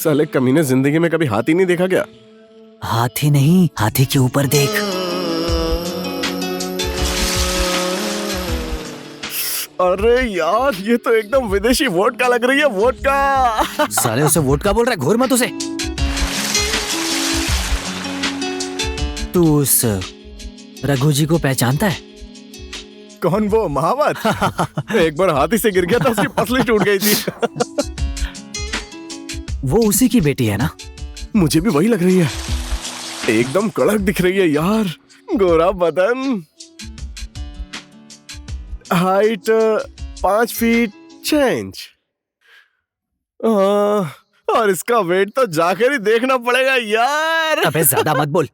साले कमीने, जिंदगी में कभी हाथी नहीं देखा क्या? हाथी नहीं, हाथी के ऊपर देख। अरे यार, ये तो एकदम विदेशी वोडका लग रही है, वोडका। साले उसे वोडका बोल रहा है, घूर मत उसे। तू उस रघु जी को पहचानता है? कौन, वो महावत? एक बार हाथी से गिर गया था, उसकी पसली टूट गई थी। वो उसी की बेटी है ना? मुझे भी वही लग रही है, एकदम कड़क दिख रही है यार, गोरा बदन, हाइट 5 फीट 6 इंच, और इसका वेट तो जाकर ही देखना पड़ेगा यार। अबे ज्यादा मत बोल।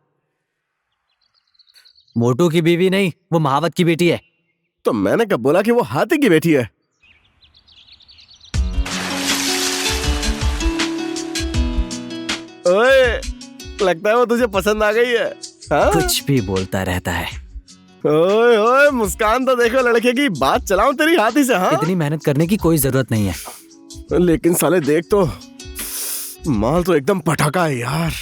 मोटू की बीवी नहीं, वो महावत की बेटी है। तो मैंने कब बोला कि वो हाथी की बेटी है? ओए, लगता है वो तुझे पसंद आ गई है, हाँ? कुछ भी बोलता रहता है। ओए ओए, मुस्कान तो देखो लड़के की, बात चलाऊं तेरी हाथी से, हाँ? इतनी मेहनत करने की कोई जरूरत नहीं है। लेकिन साले देख तो, माल तो एकदम पटाखा है यार।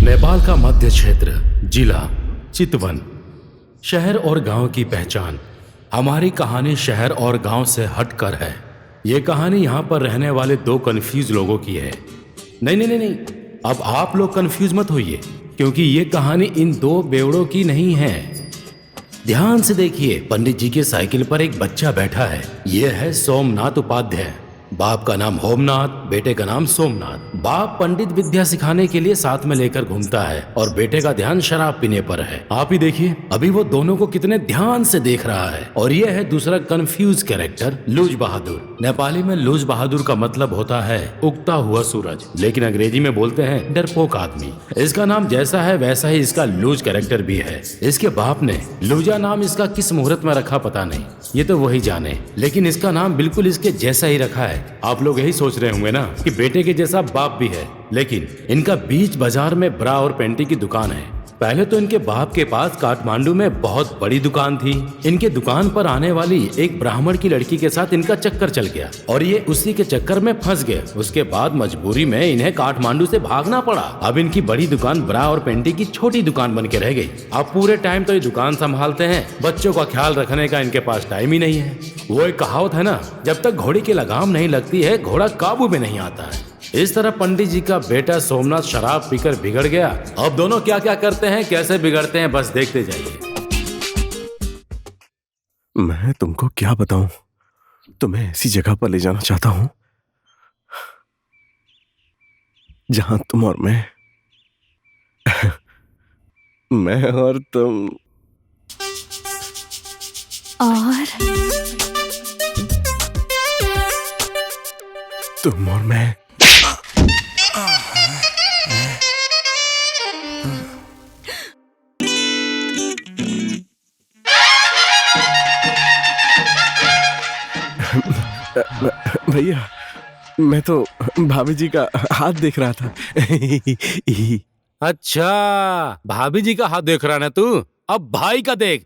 नेपाल का मध्य क्षेत्र, जिला चितवन, शहर और गांव की पहचान। हमारी कहानी शहर और गांव से हटकर है। ये कहानी यहाँ पर रहने वाले 2 कंफ्यूज लोगों की है। नहीं नहीं नहीं नहीं, अब आप लोग कंफ्यूज मत होइए, क्योंकि ये कहानी इन 2 बेवड़ों की नहीं है। ध्यान से देखिए, पंडित जी के साइकिल पर एक बच्चा बैठा है। ये है सोमनाथ उपाध्याय। बाप का नाम होमनाथ, बेटे का नाम सोमनाथ। बाप पंडित विद्या सिखाने के लिए साथ में लेकर घूमता है और बेटे का ध्यान शराब पीने पर है। आप ही देखिए, अभी वो दोनों को कितने ध्यान से देख रहा है। और ये है दूसरा कंफ्यूज कैरेक्टर, लूज बहादुर। नेपाली में लूज बहादुर का मतलब होता है उगता हुआ सूरज, लेकिन अंग्रेजी में बोलते हैं डरपोक आदमी। इसका नाम जैसा है वैसा ही इसका लूज कैरेक्टर भी है। इसके बाप ने लूजा नाम इसका किस मुहूर्त में रखा पता नहीं, ये तो वही जाने, लेकिन इसका नाम बिल्कुल इसके जैसा ही रखा है। आप लोग यही सोच रहे होंगे ना कि बेटे के जैसा बाप भी है, लेकिन इनका बीच बाजार में ब्रा और पेंटी की दुकान है। पहले तो इनके बाप के पास काठमांडू में बहुत बड़ी दुकान थी। इनके दुकान पर आने वाली एक ब्राह्मण की लड़की के साथ इनका चक्कर चल गया और ये उसी के चक्कर में फंस गए। उसके बाद मजबूरी में इन्हें काठमांडू से भागना पड़ा। अब इनकी बड़ी दुकान ब्रा और पेंटी की छोटी दुकान बन के रह गई। अब पूरे टाइम तो ये दुकान संभालते हैं, बच्चों का ख्याल रखने का इनके पास टाइम ही नहीं है। वो एक कहावत है ना, जब तक घोड़ी की लगाम नहीं लगती है घोड़ा काबू में नहीं आता है। इस तरह पंडित जी का बेटा सोमनाथ शराब पीकर बिगड़ गया। अब दोनों क्या क्या करते हैं, कैसे बिगड़ते हैं, बस देखते जाइए। मैं तुमको क्या बताऊं, तुम्हें ऐसी जगह पर ले जाना चाहता हूं जहां तुम और मैं और तुम और मैं भैया, मैं तो भाभी जी का हाथ देख रहा था। अच्छा, भाभी जी का हाथ देख रहा है ना तू, अब भाई का देख।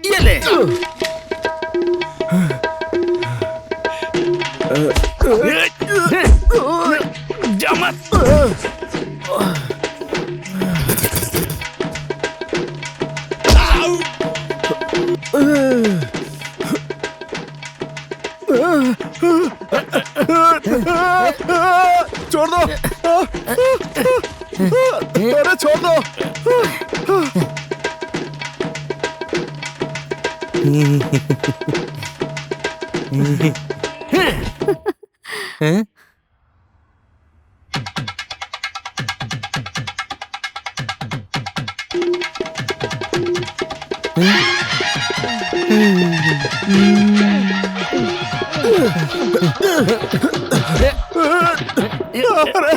ये ले। जा मत। छोड़ दो, अरे छोड़ दो।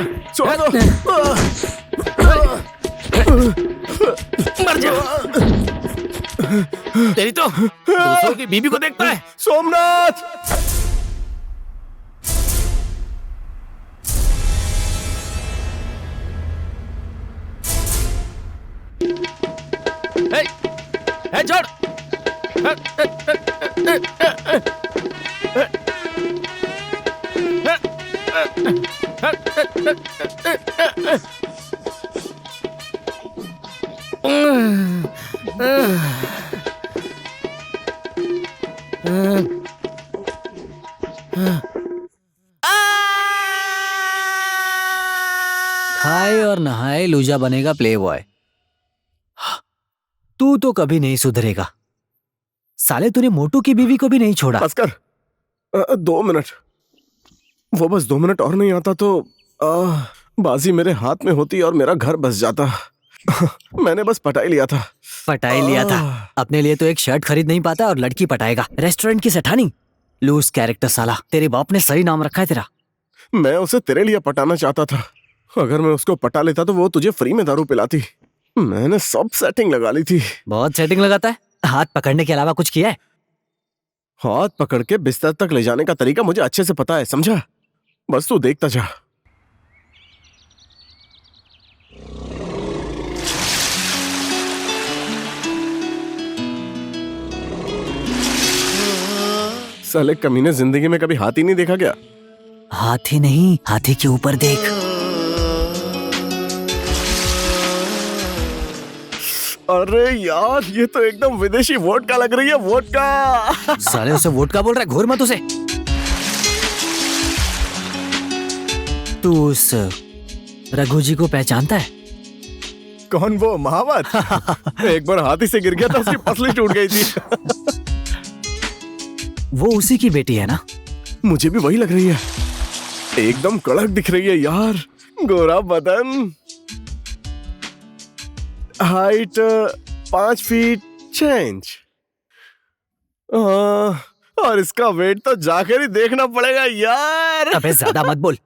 अरे छोड़ दो। मर जा। तेरी तो दूसरों की बीबी को देखता है। सोमनाथ, ए, छोड़। खाए और नहाए लूजा बनेगा प्ले बॉय। तू तो कभी नहीं सुधरेगा। साले तूने मोटू की बीवी को भी नहीं छोड़ा। बस कर। 2 मिनट। वो बस 2 मिनट और नहीं आता तो बाजी मेरे हाथ में होती और मेरा घर बस जाता। मैंने बस पटाई लिया था। पटाई लिया था? अपने लिए तो एक शर्ट खरीद नहीं पाता और लड़की पटाएगा। रेस्टोरेंट की सेठानी। लूज कैरेक्टर साला। तेरे बाप ने सही नाम रखा है तेरा। मैं उसे तेरे लिए पटाना चाहता था। अगर मैं उसको पटा लेता तो वो तुझे फ्री में दारू पिलाती। मैंने सब सेटिंग लगा ली थी। बहुत सेटिंग लगाता है। हाथ पकड़ने के अलावा कुछ किया है? हाथ पकड़ के बिस्तर तक ले जाने का तरीका मुझे अच्छे से पता है, समझा? बस तू देखता जा। साले कमीने जिंदगी में कभी हाथी नहीं देखा क्या? हाथी नहीं, हाथी के ऊपर देख। अरे यार, ये तो एकदम विदेशी वोडका लग रही है। वोडका। साले उसे वोडका बोल रहा है, घूर मत उसे। तू उस रघु जी को पहचानता है? कौन? वो महावत? एक बार हाथी से गिर गया था, उसकी पसली टूट गई थी। वो उसी की बेटी है ना? मुझे भी वही लग रही है। एकदम कड़क दिख रही है यार। गोरा बदन, हाइट 5 फीट 6 इंच, और इसका वेट तो जाकर ही देखना पड़ेगा यार। अबे ज्यादा मत बोल।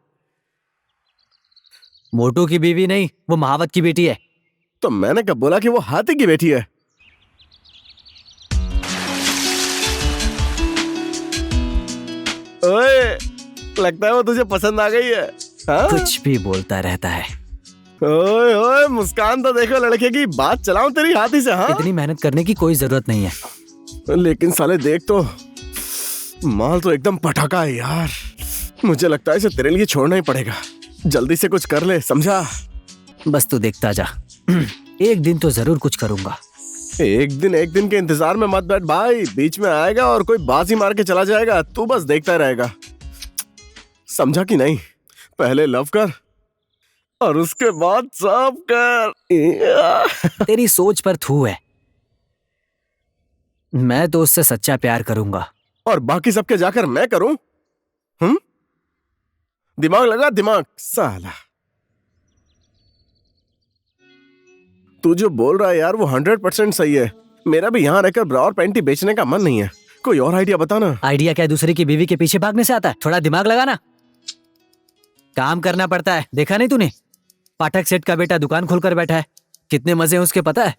मोटू की बीवी नहीं, वो महावत की बेटी है। तो मैंने कब बोला कि वो हाथी की बेटी है? ओए, लगता है वो तुझे पसंद आ गई है। हाँ? कुछ भी बोलता रहता है। ओए ओए, मुस्कान तो देखो लड़के की। बात चलाऊं तेरी हाथी से? हाँ? इतनी मेहनत करने की कोई जरूरत नहीं है। लेकिन साले देख तो, माल तो एकदम पटाखा है यार। मुझे लगता है इसे तेरे लिए छोड़ना ही पड़ेगा। जल्दी से कुछ कर ले, समझा? बस तू देखता जा। एक दिन तो जरूर कुछ करूंगा। एक दिन के इंतजार में मत बैठ भाई। बीच में आएगा और कोई बाजी मार के चला जाएगा, तू बस देखता रहेगा। समझा कि नहीं? पहले लव कर और उसके बाद सब कर। तेरी सोच पर थू है। मैं तो उससे सच्चा प्यार करूंगा। और बाकी सबके जाकर मैं करूं? दिमाग लगा, दिमाग साला। तू जो बोल रहा है यार, वो 100% सही है। मेरा भी यहाँ रहकर ब्रा और पैंटी बेचने का मन नहीं है। कोई और आइडिया बता ना। आइडिया क्या दूसरे की बीवी के पीछे भागने से आता है? थोड़ा दिमाग लगाना। काम करना पड़ता है। देखा नहीं तूने? पाठक सेठ का बेटा दुकान खोलकर बैठा है। कितने मजे हैं उसके, पता है?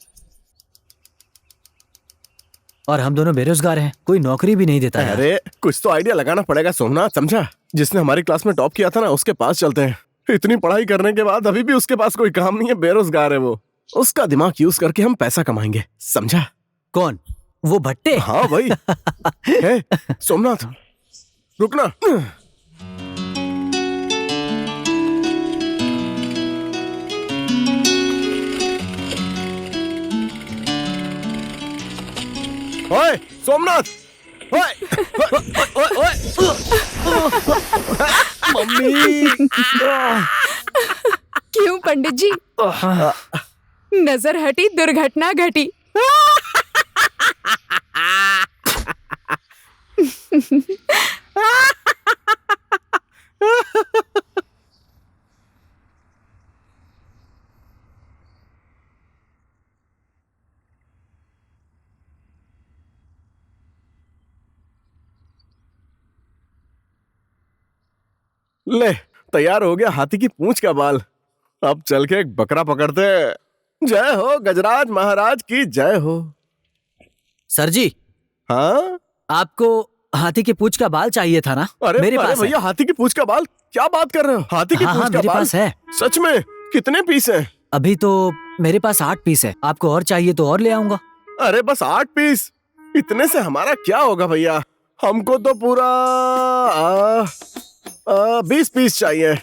और हम दोनों बेरोजगार हैं, कोई नौकरी भी नहीं देता है। अरे कुछ तो आइडिया लगाना पड़ेगा सोमनाथ, समझा? जिसने हमारी क्लास में टॉप किया था ना, उसके पास चलते हैं। इतनी पढ़ाई करने के बाद अभी भी उसके पास कोई काम नहीं है, बेरोजगार है वो। उसका दिमाग यूज करके हम पैसा कमाएंगे, समझा? कौन? वो भट्टे? हाँ भाई। है सोमनाथ, रुकना। ओए सोमनाथ, ओए ओए ओए, मम्मी। क्यों पंडित जी? नजर हटी, दुर्घटना घटी। ले, तैयार हो गया हाथी की पूंछ का बाल। अब चल के एक बकरा पकड़ते। जय हो गजराज महाराज की जय हो। सर जी, हाँ? आपको हाथी की पूंछ का बाल चाहिए था ना? अरे मेरे अरे पास भैया, हाथी की पूंछ का बाल? क्या बात कर रहे हो? हाथी की हाँ, पूंछ हाँ, का मेरे बाल पास है। सच में? कितने पीस हैं? अभी तो मेरे पास 8 पीस है। आपको और चाहिए तो और ले आऊंगा। अरे बस 8 पीस, इतने से हमारा क्या होगा भैया? हमको तो पूरा 20 पीस चाहिए।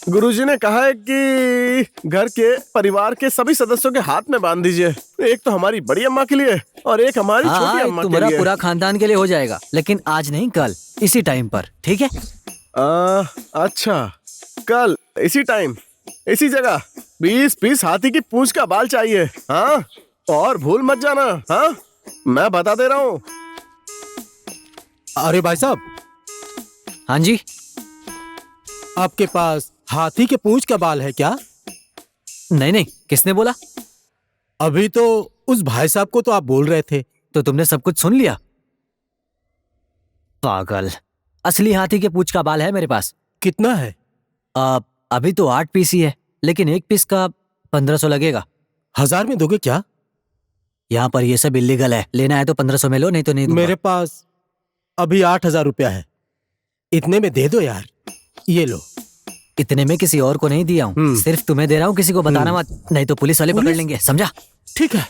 गुरुजी ने कहा है कि घर के परिवार के सभी सदस्यों के हाथ में बांध दीजिए। एक तो हमारी बड़ी अम्मा के लिए और एक हमारी छोटी हाँ, अम्मा के तुम्हारा लिए। पूरा खानदान के लिए हो जाएगा, लेकिन आज नहीं, कल इसी टाइम पर, ठीक है? अच्छा, कल इसी टाइम इसी जगह 20 पीस हाथी की पूंछ का बाल चाहिए। हाँ, और भूल मत जाना। हाँ, मैं बता दे रहा हूँ। अरे भाई साहब, हाँ जी। आपके पास हाथी के पूंछ का बाल है क्या? नहीं नहीं, किसने बोला? अभी तो उस भाई साहब को तो आप बोल रहे थे। तो तुमने सब कुछ सुन लिया? पागल, असली हाथी के पूंछ का बाल है मेरे पास। कितना है? अभी तो 8 पीस ही है, लेकिन एक पीस का 1500 लगेगा। 1000 में दोगे क्या? यहाँ पर ये सब इलीगल है, लेना है तो 1500 में लो, नहीं तो नहीं दूंगा। मेरे पास अभी 8000 रुपया है, इतने में दे दो यार। ये लो। इतने में किसी और को नहीं दिया हूँ, सिर्फ तुम्हें दे रहा हूँ, किसी को बताना मत, नहीं तो पुलिस वाले पकड़ लेंगे, समझा? ठीक है।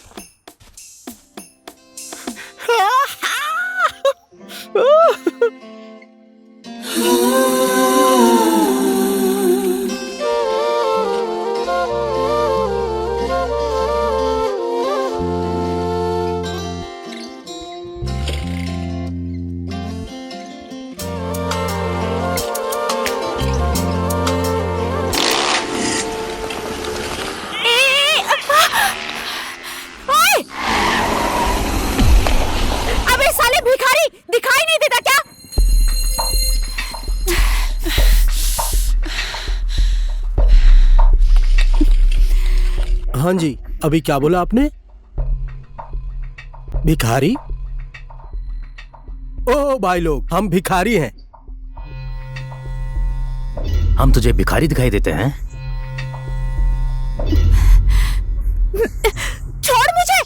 अबे साले भिखारी, दिखाई नहीं देता क्या? हाँ जी, अभी क्या बोला आपने? भिखारी? ओ भाई लोग, हम भिखारी हैं। हम तुझे भिखारी दिखाई देते हैं? छोड़ मुझे।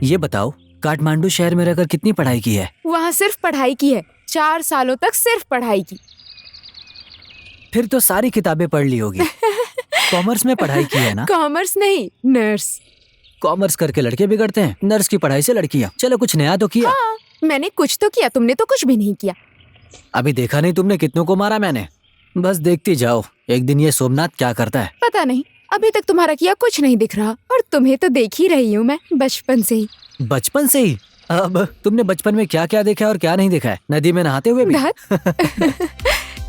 ये बताओ, काठमांडू शहर में रहकर कितनी पढ़ाई की है? वहाँ सिर्फ पढ़ाई की है, 4 सालों तक सिर्फ पढ़ाई की। फिर तो सारी किताबें पढ़ ली होगी। कॉमर्स में पढ़ाई की है ना? कॉमर्स नहीं, नर्स। कॉमर्स करके लड़के बिगड़ते हैं, नर्स की पढ़ाई से लड़कियां। चलो कुछ नया तो किया। हाँ, मैंने कुछ तो किया, तुमने तो कुछ भी नहीं किया। अभी देखा नहीं तुमने कितनों को मारा मैंने? बस देखती जाओ, एक दिन ये सोमनाथ क्या करता है। पता नहीं, अभी तक तुम्हारा किया कुछ नहीं दिख रहा, और तुम्हें तो देख ही रही हूँ मैं बचपन से ही। बचपन से ही? अब तुमने बचपन में क्या क्या देखा और क्या नहीं देखा है? नदी में नहाते हुए भी?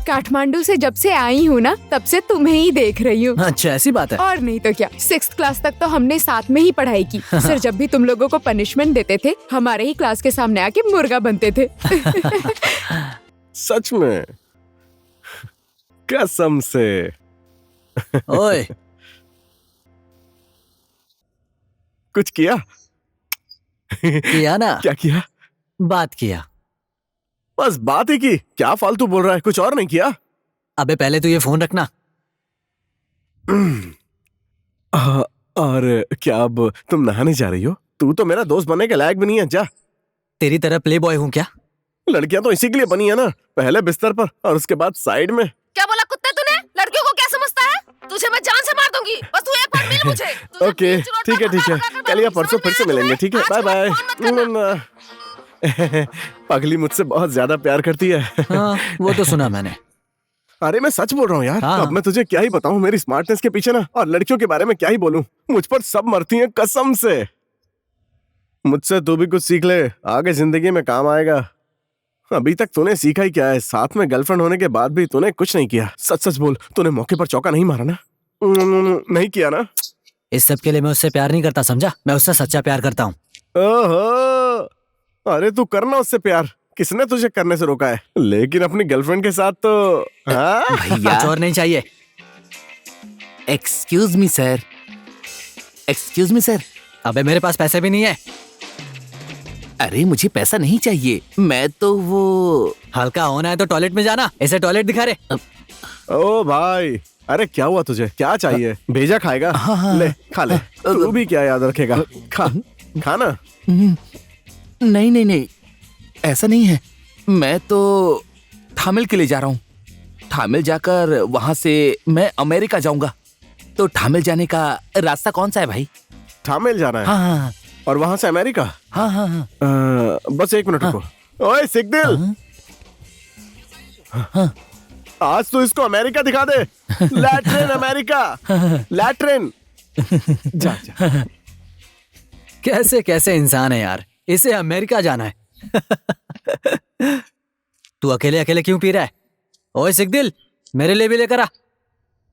काठमांडू से जब से आई हूँ ना, तब से तुम्हें ही देख रही हूँ। अच्छा, ऐसी बात है। और नहीं तो क्या, 6th क्लास तक तो हमने साथ में ही पढ़ाई की। सर जब भी तुम लोगों को पनिशमेंट देते थे, हमारे ही क्लास के सामने आके मुर्गा बनते थे। सच में? कसम से। ओए, कुछ किया? किया ना? क्या किया? बात किया। बस बात ही की? क्या फालतू बोल रहा है, कुछ और नहीं किया? अबे पहले तू ये फोन रखना। और क्या अब तुम नहाने जा रही हो? तू तो मेरा दोस्त बनने के लायक भी नहीं है। जा। तेरी तरह प्ले बॉय हूँ क्या? लड़कियां तो इसी के लिए बनी है ना, पहले बिस्तर पर और उसके बाद साइड में। क्या बोला कुत्ते तूने? लड़कियों को क्या समझता है? तुझे मैं जान से मार दूंगी। बस तू एक बार मिल मुझे। तुझे ओके बीच रोड ठीक है पर ठीक है, धक्का लगाकर कल या मारूंगी। परसों समझ फिर से में आया मिलेंगे। तुम्हें? ठीक है, आज बाय के बाय। बाद फोन मत करना। पगली मुझसे बहुत ज्यादा प्यार करती है। हाँ, वो तो सुना मैंने। अरे मैं सच बोल रहा हूँ यार। हाँ। अब मैं तुझे क्या ही बताऊँ मेरी स्मार्टनेस के पीछे ना, और लड़कियों के बारे में क्या ही बोलूं। मुझ पर सब मरती हैं कसम से। मुझसे तू भी कुछ सीख ले, आगे जिंदगी में काम आएगा। अभी तक तूने सीखा ही क्या है? साथ में गर्लफ्रेंड होने के बाद भी तूने कुछ नहीं किया। सच सच बोल, तूने मौके पर चौका नहीं मारा ना? नहीं किया ना? इस सब के लिए मैं उससे प्यार नहीं करता, समझा? मैं उससे सच्चा प्यार करता हूँ। ओहो, अरे तू करना उससे प्यार। किसने तुझे करने से रोका है? लेकिन अपनी गर्लफ्रेंड के साथ तो हाँ? भैया कुछ और नहीं चाहिए। Excuse me sir, excuse me sir. अबे मेरे पास पैसे भी नहीं है। अरे मुझे पैसा नहीं चाहिए, मैं तो वो हल्का होना है तो टॉयलेट में जाना। ऐसे टॉयलेट दिखा रहे। ओ भाई, अरे क्या हुआ तुझे? क्या चाहिए? भेजा खाएगा? ले खा ले। तू भी क्या याद रखेगा? खा खाना। नहीं नहीं नहीं, ऐसा नहीं है। मैं तो थामिल के लिए जा रहा हूँ। थामिल जाकर वहां से मैं अमेरिका जाऊंगा। तो थामिल जाने का रास्ता कौन सा है भाई? थामेल जाना है? हाँ हाँ और वहां से अमेरिका? हाँ हाँ हाँ बस एक मिनट रुको। ओए सिकदिल, आज तो इसको अमेरिका दिखा दे। Latrine America, latrine. जा जा। कैसे कैसे इंसान है यार, इसे अमेरिका जाना है। तू अकेले अकेले क्यों पी रहा है? ओए सिकदिल, मेरे लिए भी लेकर आ।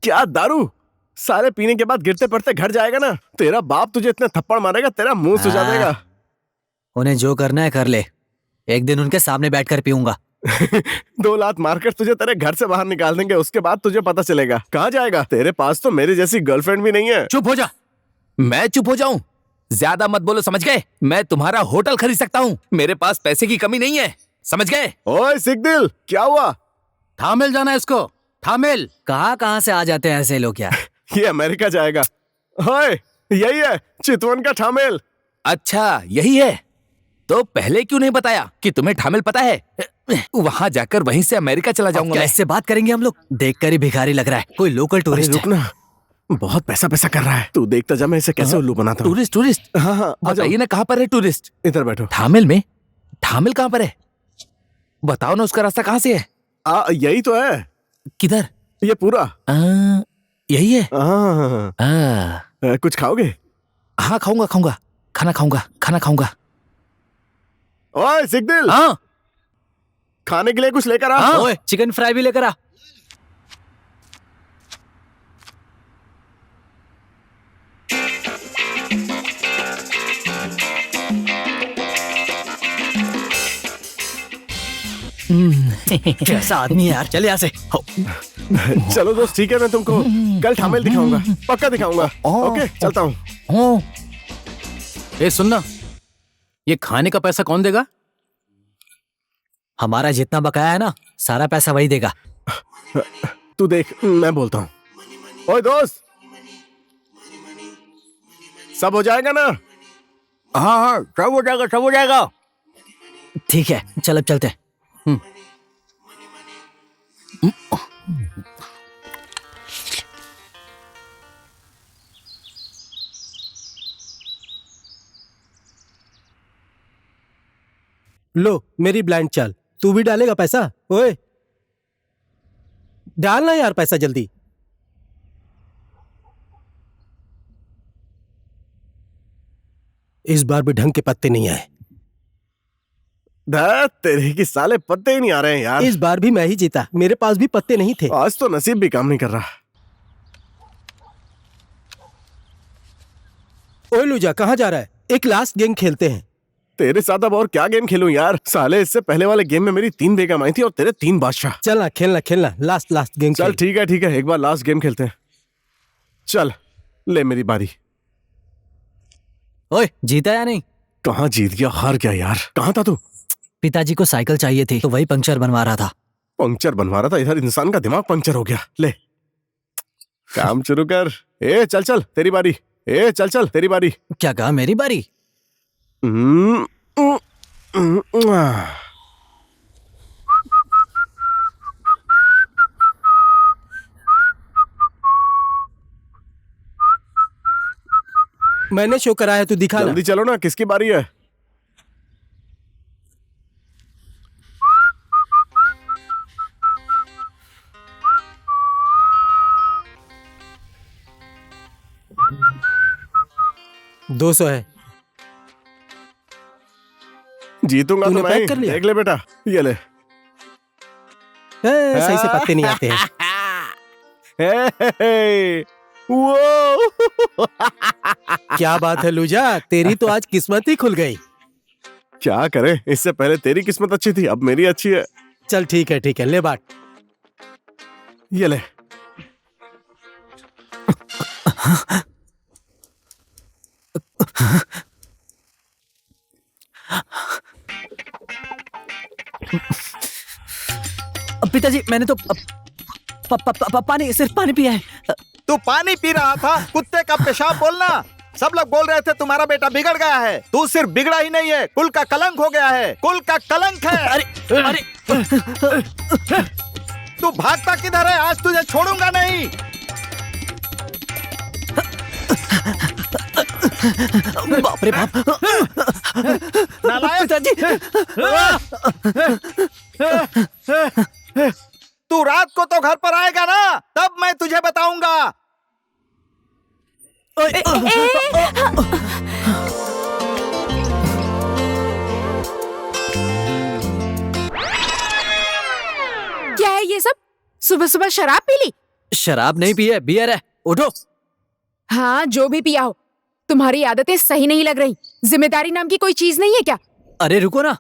क्या दारू? सारे पीने के बाद गिरते पड़ते घर जाएगा ना? तेरा बाप तुझे इतने थप्पड़ मारेगा तेरा मुंह सुजा देगा। उन्हें जो करना है कर ले, एक दिन उनके सामने बैठकर पीऊंगा। 2 लात मारकर तुझे तेरे घर से बाहर निकाल देंगे, उसके बाद तुझे पता चलेगा। कहाँ जाएगा? तेरे पास तो मेरी जैसी गर्लफ्रेंड भी नहीं है। चुप हो जा। मैं चुप हो जाऊं? ज्यादा मत बोलो, समझ गए? मैं तुम्हारा होटल खरीद सकता हूँ। मेरे पास पैसे की कमी नहीं है, समझ गए? ओए सिकदिल, क्या हुआ? थामिल जाना है इसको, थामिल। कहाँ कहाँ से आ जाते हैं ऐसे लोग यार। ये अमेरिका जाएगा। ओए यही है चितवन का ठामेल। अच्छा यही है? तो पहले क्यों नहीं बताया कि तुम्हें ठामिल पता है? वहां जाकर वहीं से अमेरिका चला जाऊंगा क्या मैं। इससे बात करेंगे हम लोग? देखकर ही भिखारी लग रहा है, कोई लोकल अरे टूरिस्ट है। रुक ना, बहुत पैसा पैसा कर रहा है। तू देखता जा मैं इसे कैसे उल्लू बनाता हूँ। Tourist tourist? हाँ हाँ, आ जाओ। बताइए ना, कहाँ पर है टूरिस्ट? इधर बैठो। थामिल में? थामिल कहाँ पर है? बताओ ना, उसका रास्ता कहाँ से है? यही तो है। किधर? ये पूरा यही है? कुछ खाओगे? हाँ खाऊंगा खाऊंगा, खाना खाऊंगा, खाना खाऊंगा। ओए सिकदिल, हाँ खाने के लिए कुछ लेकर आ। हाँ। ओए चिकन फ्राई भी लेकर आ। कैसा आदमी है यार, चले यहाँ से। चलो दोस्त, ठीक है, मैं तुमको कल ठामेल दिखाऊंगा, पक्का दिखाऊंगा। ओके चलता हूँ। ए सुनना, ये खाने का पैसा कौन देगा? हमारा जितना बकाया है ना, सारा पैसा वही देगा। तू देख, मैं बोलता हूँ। ओए दोस्त, सब हो जाएगा ना? हाँ हाँ, सब हो जाएगा, सब हो जाएगा। ठीक है, चल अब चलते हैं। लो मेरी ब्लाइंड चाल, तू भी डालेगा पैसा? ओए डालना यार पैसा जल्दी। इस बार भी ढंग के पत्ते नहीं आए। तेरे की साले पत्ते ही नहीं आ रहे हैं यार। इस बार भी मैं ही जीता, मेरे पास भी पत्ते नहीं थे। आज तो नसीब भी काम नहीं कर रहा। ओए लूजा, कहाँ जा रहा है? एक लास्ट गेम खेलते हैं। तेरे साथ अब और क्या गेम खेलूं यार? साले इससे पहले वाले गेम में मेरी 3 बेगम आई थी और तेरे 3 बादशाह। चल ना, खेलना लास्ट गेम चल ठीक है, एक बार लास्ट गेम खेलते हैं। चल ले मेरी बारी। ओए जीता या नहीं? कहाँ जीत गया, हार गया यार। कहाँ था तू? पिताजी को साइकिल चाहिए थी तो वही पंक्चर बनवा रहा था। पंक्चर बनवा रहा था, इधर इंसान का दिमाग पंक्चर हो गया। ले काम शुरू कर। ए चल चल तेरी बारी। ए चल चल तेरी बारी। क्या कहा, मेरी बारी? हम्म, मैंने शो कराया, तू दिखा ना। जल्दी चलो ना, किसकी बारी है? दो सौ है। जीतूंगा तो तूने मैं पैक ही। कर लिया? देख ले बेटा, ये ले। सही से पत्ते नहीं आते हैं। हे, वो क्या बात है लूजा, तेरी तो आज किस्मत ही खुल गई। क्या करे, इससे पहले तेरी किस्मत अच्छी थी, अब मेरी अच्छी है। चल ठीक है, ले बात। ये ले। पिताजी, मैंने तो पानी, सिर्फ पानी पिया है। तू पानी पी रहा था? कुत्ते का पेशाब बोलना। सब लोग बोल रहे थे तुम्हारा बेटा बिगड़ गया है। तू सिर्फ बिगड़ा ही नहीं है, कुल का कलंक हो गया है। कुल का कलंक है। अरे तू भागता किधर है? आज तुझे छोड़ूंगा नहीं। बाप रे बाप। नालायक। पिताजी, तू रात को तो घर पर आएगा ना, तब मैं तुझे बताऊंगा। क्या है ये सब? सुबह सुबह शराब पी ली? शराब नहीं पी है, बियर है। उठो। हाँ, जो भी पिया हो, तुम्हारी आदतें सही नहीं लग रही। जिम्मेदारी नाम की कोई चीज नहीं है क्या? अरे रुको ना।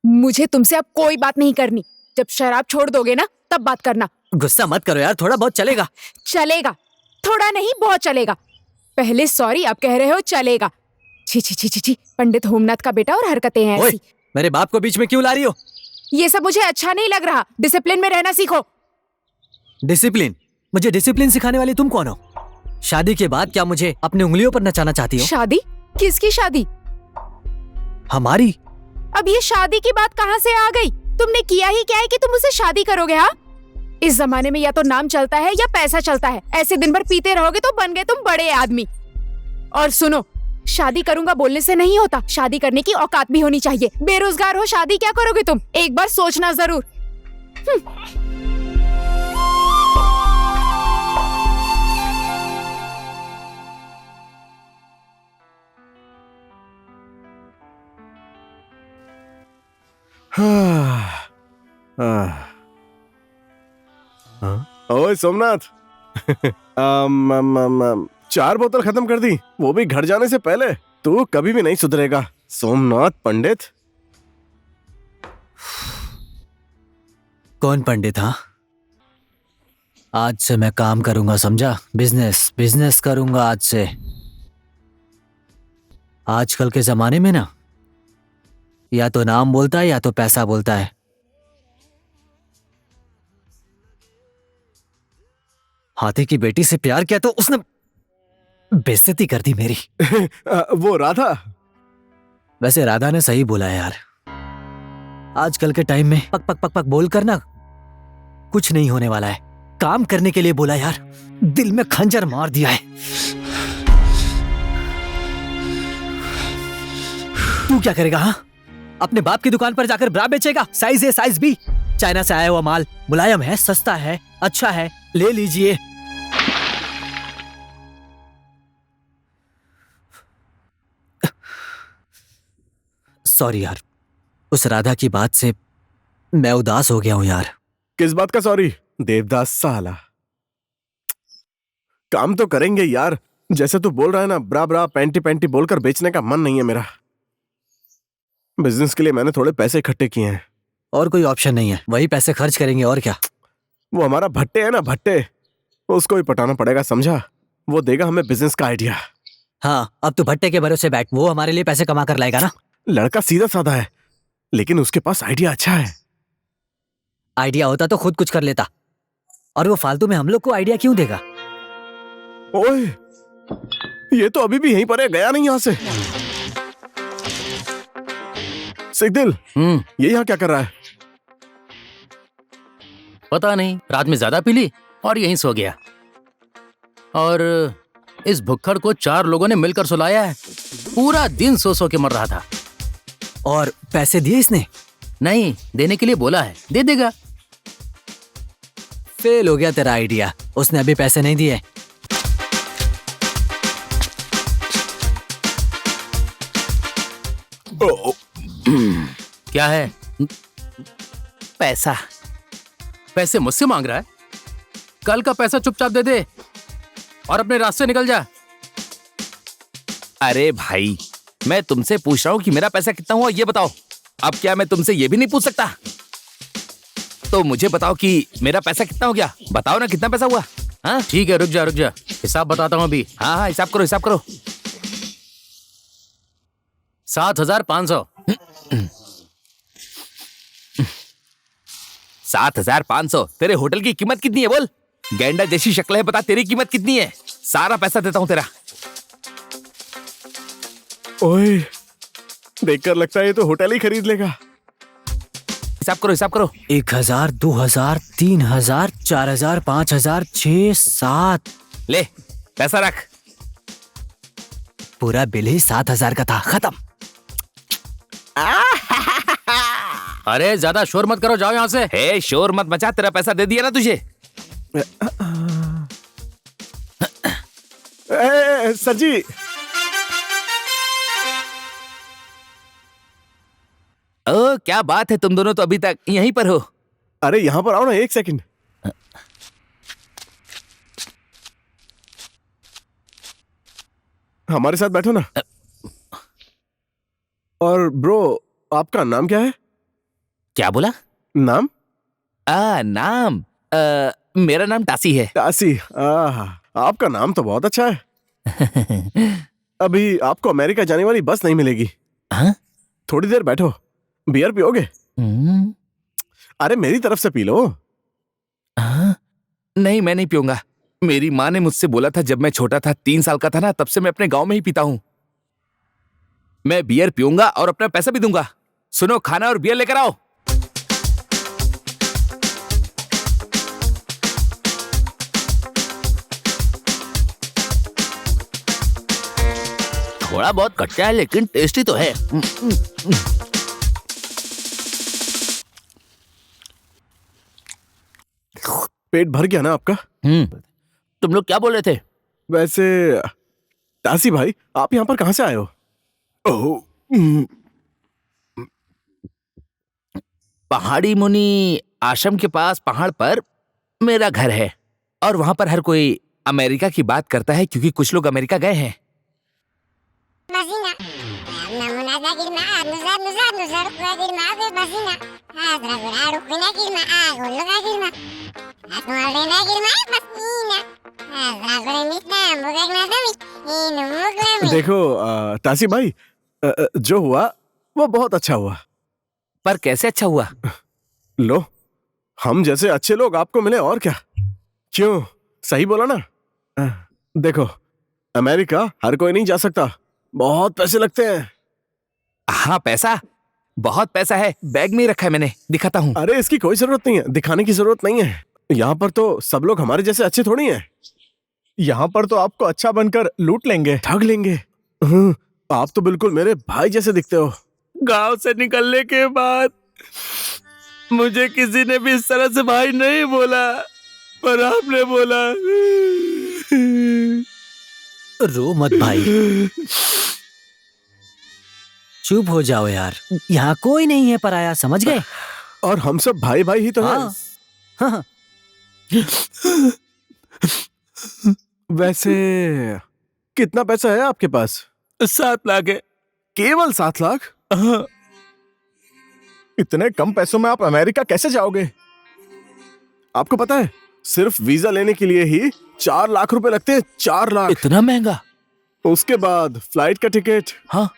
मुझे तुमसे अब कोई बात नहीं करनी। जब शराब छोड़ दोगे ना, तब बात करना। गुस्सा मत करो यार, थोड़ा बहुत चलेगा। चलेगा? थोड़ा नहीं, बहुत चलेगा। पहले सॉरी, अब कह रहे हो चलेगा। छी छी छी छी छी, पंडित होमनाथ का बेटा और हरकतें हैं ओए, ऐसी। मेरे बाप को बीच में क्यों ला रही हो? ये सब मुझे अच्छा नहीं लग रहा। डिसिप्लिन में रहना सीखो। डिसिप्लिन? मुझे डिसिप्लिन सिखाने वाली तुम कौन हो? शादी के बाद क्या मुझे अपनी उंगलियों पर नचाना चाहती हो? शादी? किसकी शादी? हमारी। अब ये शादी की बात कहाँ से आ गई? तुमने किया ही क्या है कि तुम उसे शादी करोगे? हाँ, इस जमाने में या तो नाम चलता है या पैसा चलता है। ऐसे दिन भर पीते रहोगे तो बन गए तुम बड़े आदमी। और सुनो, शादी करूंगा बोलने से नहीं होता, शादी करने की औकात भी होनी चाहिए। बेरोजगार हो, शादी क्या करोगे तुम? एक बार सोचना जरूर। ओए सोमनाथ। 4 बोतल खत्म कर दी, वो भी घर जाने से पहले। तू कभी भी नहीं सुधरेगा सोमनाथ पंडित। कौन पंडित? हाँ, आज से मैं काम करूंगा, समझा? बिजनेस करूंगा आज से। आजकल के जमाने में ना, या तो नाम बोलता है या तो पैसा बोलता है। हाथी की बेटी से प्यार किया तो उसने बेइज्जती कर दी मेरी। वो राधा। वैसे राधा ने सही बोला है यार, आजकल के टाइम में पक पक पक पक बोल कर ना कुछ नहीं होने वाला है। काम करने के लिए बोला यार, दिल में खंजर मार दिया है। तू क्या करेगा? हाँ, अपने बाप की दुकान पर जाकर ब्रा बेचेगा? साइज ए साइज बी, चाइना से आया हुआ माल, मुलायम है, सस्ता है, अच्छा है, ले लीजिए। सॉरी यार, उस राधा की बात से मैं उदास हो गया हूं यार। किस बात का सॉरी देवदास साला? काम तो करेंगे यार, जैसे तू बोल रहा है ना, ब्रा ब्रा पैंटी पैंटी बोलकर बेचने का मन नहीं है मेरा। बिजनेस के लिए मैंने थोड़े पैसे इकट्ठे किए हैं। और कोई ऑप्शन नहीं है, वही पैसे खर्च करेंगे और क्या। वो हमारा भट्टे है ना, भट्टे, उसको ही पटाना पड़ेगा, समझा? वो देगा हमें बिजनेस का आइडिया। हाँ, अब तू भट्टे के भरोसे बैठ, वो हमारे लिए पैसे कमा कर लाएगा ना। लड़का सीधा साधा है, लेकिन उसके पास आइडिया अच्छा है। आइडिया होता तो खुद कुछ कर लेता, और वो फालतू में हम लोग को आइडिया क्यों देगा? ओए, ये तो अभी भी यहीं पर है, गया नहीं यहाँ से। सिकदिल, ये यहाँ क्या कर रहा है? पता नहीं, रात में ज्यादा पी ली और यहीं सो गया। और इस भुक्खड़ को 4 लोगों ने मिलकर सुलाया है। पूरा दिन सो सो के मर रहा था। और पैसे दिए इसने? नहीं, देने के लिए बोला है, दे देगा। फेल हो गया तेरा आइडिया, उसने अभी पैसे नहीं दिए। क्या है? पैसा। पैसे मुझसे मांग रहा है? कल का पैसा चुपचाप दे दे और अपने रास्ते से निकल जा। अरे भाई, मैं तुमसे पूछ रहा हूँ कि मेरा पैसा कितना हुआ, ये बताओ। अब क्या मैं तुमसे ये भी नहीं पूछ सकता? तो मुझे बताओ कि मेरा पैसा कितना हो गया। बताओ ना, कितना पैसा हुआ? हाँ ठीक है, रुक जा, हिसाब बताता हूँ अभी। हाँ हाँ, हिसाब करो। 7,500। 7,500? तेरे होटल की कीमत कितनी है बोल? गैंडा जैसी शक्ल है, बता तेरी कीमत कितनी है? सारा पैसा देता हूँ तेरा। ओए, देखकर लगता है ये तो होटल ही खरीद लेगा। हिसाब करो। 1,000, 2,000, 3,000, 4,000, 5,000, 6, 7। ले, पैसा रख। पूरा बिल ही 7,000 का था, खत्म। अरे ज्यादा शोर मत करो, जाओ यहाँ से। हे, शोर मत मचा, तेरा पैसा दे दिया ना तुझे। सर जी, ओ, क्या बात है, तुम दोनों तो अभी तक यहीं पर हो। अरे यहाँ पर आओ ना, 1 सेकंड। हमारे साथ बैठो ना। और ब्रो, आपका नाम क्या है? क्या बोला? नाम? नाम मेरा नाम टासी है। टासी? आपका नाम तो बहुत अच्छा है। अभी आपको अमेरिका जाने वाली बस नहीं मिलेगी। हाँ? थोड़ी देर बैठो, बियर पियोगे? अरे मेरी तरफ से पी लो। नहीं, मैं नहीं पीऊंगा। मेरी माँ ने मुझसे बोला था जब मैं छोटा था, 3 साल का था ना, तब से मैं अपने गांव में ही पीता हूँ। मैं बियर पीऊंगा और अपना पैसा भी दूंगा। सुनो, खाना और बियर लेकर आओ। थोड़ा बहुत कच्चा है लेकिन टेस्टी तो है। पेट भर गया ना आपका? तुम लोग क्या बोल रहे थे? वैसे टासी भाई, आप यहाँ पर कहाँ से आए हो? ओह, पहाड़ी मुनि आश्रम के पास पहाड़ पर मेरा घर है, और वहां पर हर कोई अमेरिका की बात करता है क्योंकि कुछ लोग अमेरिका गए हैं। देखो टासी भाई, जो हुआ वो बहुत अच्छा हुआ। पर कैसे अच्छा हुआ? लो, हम जैसे अच्छे लोग आपको मिले, और क्या। क्यों, सही बोला ना? देखो, अमेरिका हर कोई नहीं जा सकता, बहुत पैसे लगते हैं। हाँ, पैसा, बहुत पैसा है, बैग में ही रखा है मैंने, दिखाता हूँ। अरे इसकी कोई जरूरत नहीं है, दिखाने की जरूरत नहीं है। यहाँ पर तो सब लोग हमारे जैसे अच्छे थोड़ी हैं। यहाँ पर तो आपको अच्छा बनकर लूट लेंगे, ठग लेंगे। आप तो बिल्कुल मेरे भाई जैसे दिखते हो। गांव से निकलने के बाद मुझे किसी ने भी इस तरह से भाई नहीं बोला, पर आपने बोला। रो मत भाई, चुप हो जाओ यार, यहाँ कोई नहीं है पराया, समझ गए? और हम सब भाई भाई ही तो हैं। हाँ। वैसे कितना पैसा है आपके पास? 7 लाख है। केवल 7 लाख? इतने कम पैसों में आप अमेरिका कैसे जाओगे? आपको पता है, सिर्फ वीजा लेने के लिए ही 4 लाख रुपए लगते हैं। 4 लाख? इतना महंगा? उसके बाद फ्लाइट का टिकट। हाँ,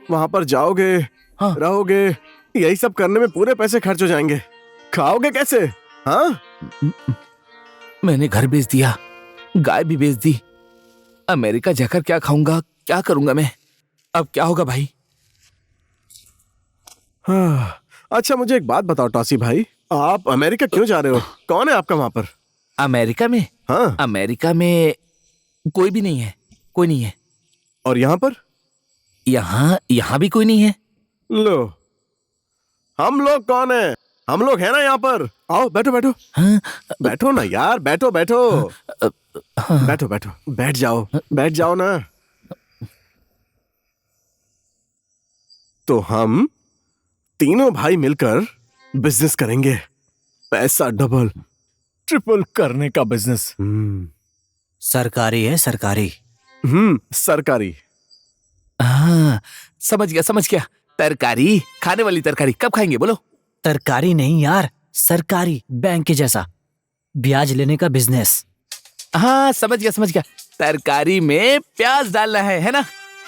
वहां पर जाओगे, हाँ, रहोगे, यही सब करने में पूरे पैसे खर्च हो जाएंगे। खाओगे कैसे? हाँ, मैंने घर बेच दिया, गाय भी बेच दी। अमेरिका जाकर क्या खाऊंगा, क्या करूंगा मैं? अब क्या होगा भाई? हाँ। अच्छा मुझे एक बात बताओ टॉसी भाई, आप अमेरिका क्यों जा रहे हो? कौन है आपका वहां पर? अमेरिका में? हाँ। अमेरिका में कोई भी नहीं है, कोई नहीं है। और यहाँ पर? यहाँ भी कोई नहीं है। लो, हम लोग कौन है? हम लोग हैं ना यहाँ पर। आओ बैठो बैठो। हाँ? बैठो ना यार, बैठो बैठो। बैठो बैठो, बैठ जाओ ना। तो हम तीनों भाई मिलकर बिजनेस करेंगे, पैसा डबल ट्रिपल करने का बिजनेस। सरकारी है, सरकारी। सरकारी। हाँ, समझ गया। तरकारी, खाने वाली तरकारी कब खाएंगे बोलो? तरकारी नहीं यार, सरकारी, बैंक के जैसा, ब्याज लेने का बिजनेस। हाँ समझ गया। तरकारी में प्याज डालना है ना?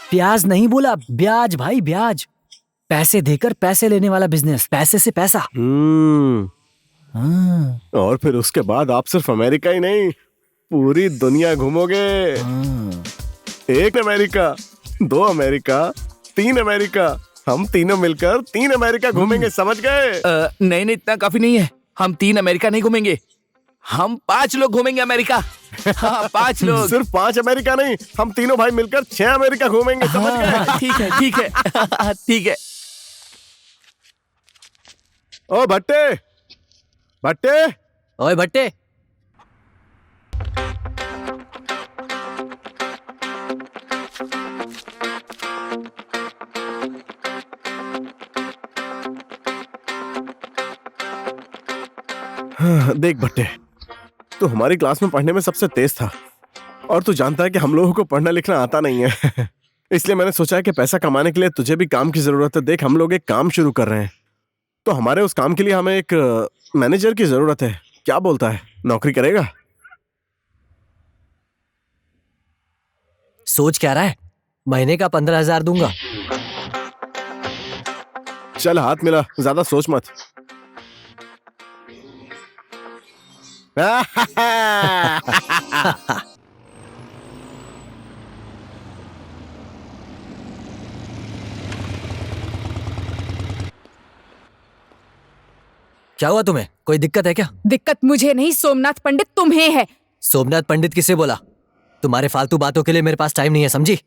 प्याज नहीं बोला, ब्याज भाई, ब्याज। पैसे देकर पैसे लेने वाला बिजनेस, पैसे से पैसा। हाँ। और फिर उसके बाद आप सिर्फ अमेरिका ही नहीं, पूरी दुनिया घूमोगे। एक अमेरिका, 2 अमेरिका, 3 अमेरिका, हम तीनों मिलकर 3 अमेरिका घूमेंगे, समझ गए? नहीं, इतना काफी नहीं है। हम 3 अमेरिका नहीं घूमेंगे, हम 5 लोग घूमेंगे अमेरिका। हाँ, 5 लोग। सिर्फ 5 अमेरिका नहीं, हम तीनों भाई मिलकर 6 अमेरिका घूमेंगे, समझ गए? ठीक है। ओ भट्टे, ओए भट्टे, देख भट्टे, तू हमारी क्लास में पढ़ने में सबसे तेज था और तू जानता है कि हम लोगों को पढ़ना लिखना आता नहीं है। इसलिए मैंने सोचा है कि पैसा कमाने के लिए तुझे भी काम की जरूरत है। देख, हम लोग एक काम शुरू कर रहे हैं, तो हमारे उस काम के लिए हमें एक मैनेजर की जरूरत है। क्या बोलता है, नौकरी करेगा? सोच क्या रहा है? महीने का 15,000 दूंगा। चल हाथ मिला, ज्यादा सोच मत। क्या हुआ तुम्हें? कोई दिक्कत है क्या? दिक्कत मुझे नहीं, सोमनाथ पंडित तुम्हें है। सोमनाथ पंडित किसे बोला? तुम्हारे फालतू बातों के लिए मेरे पास टाइम नहीं है, समझी?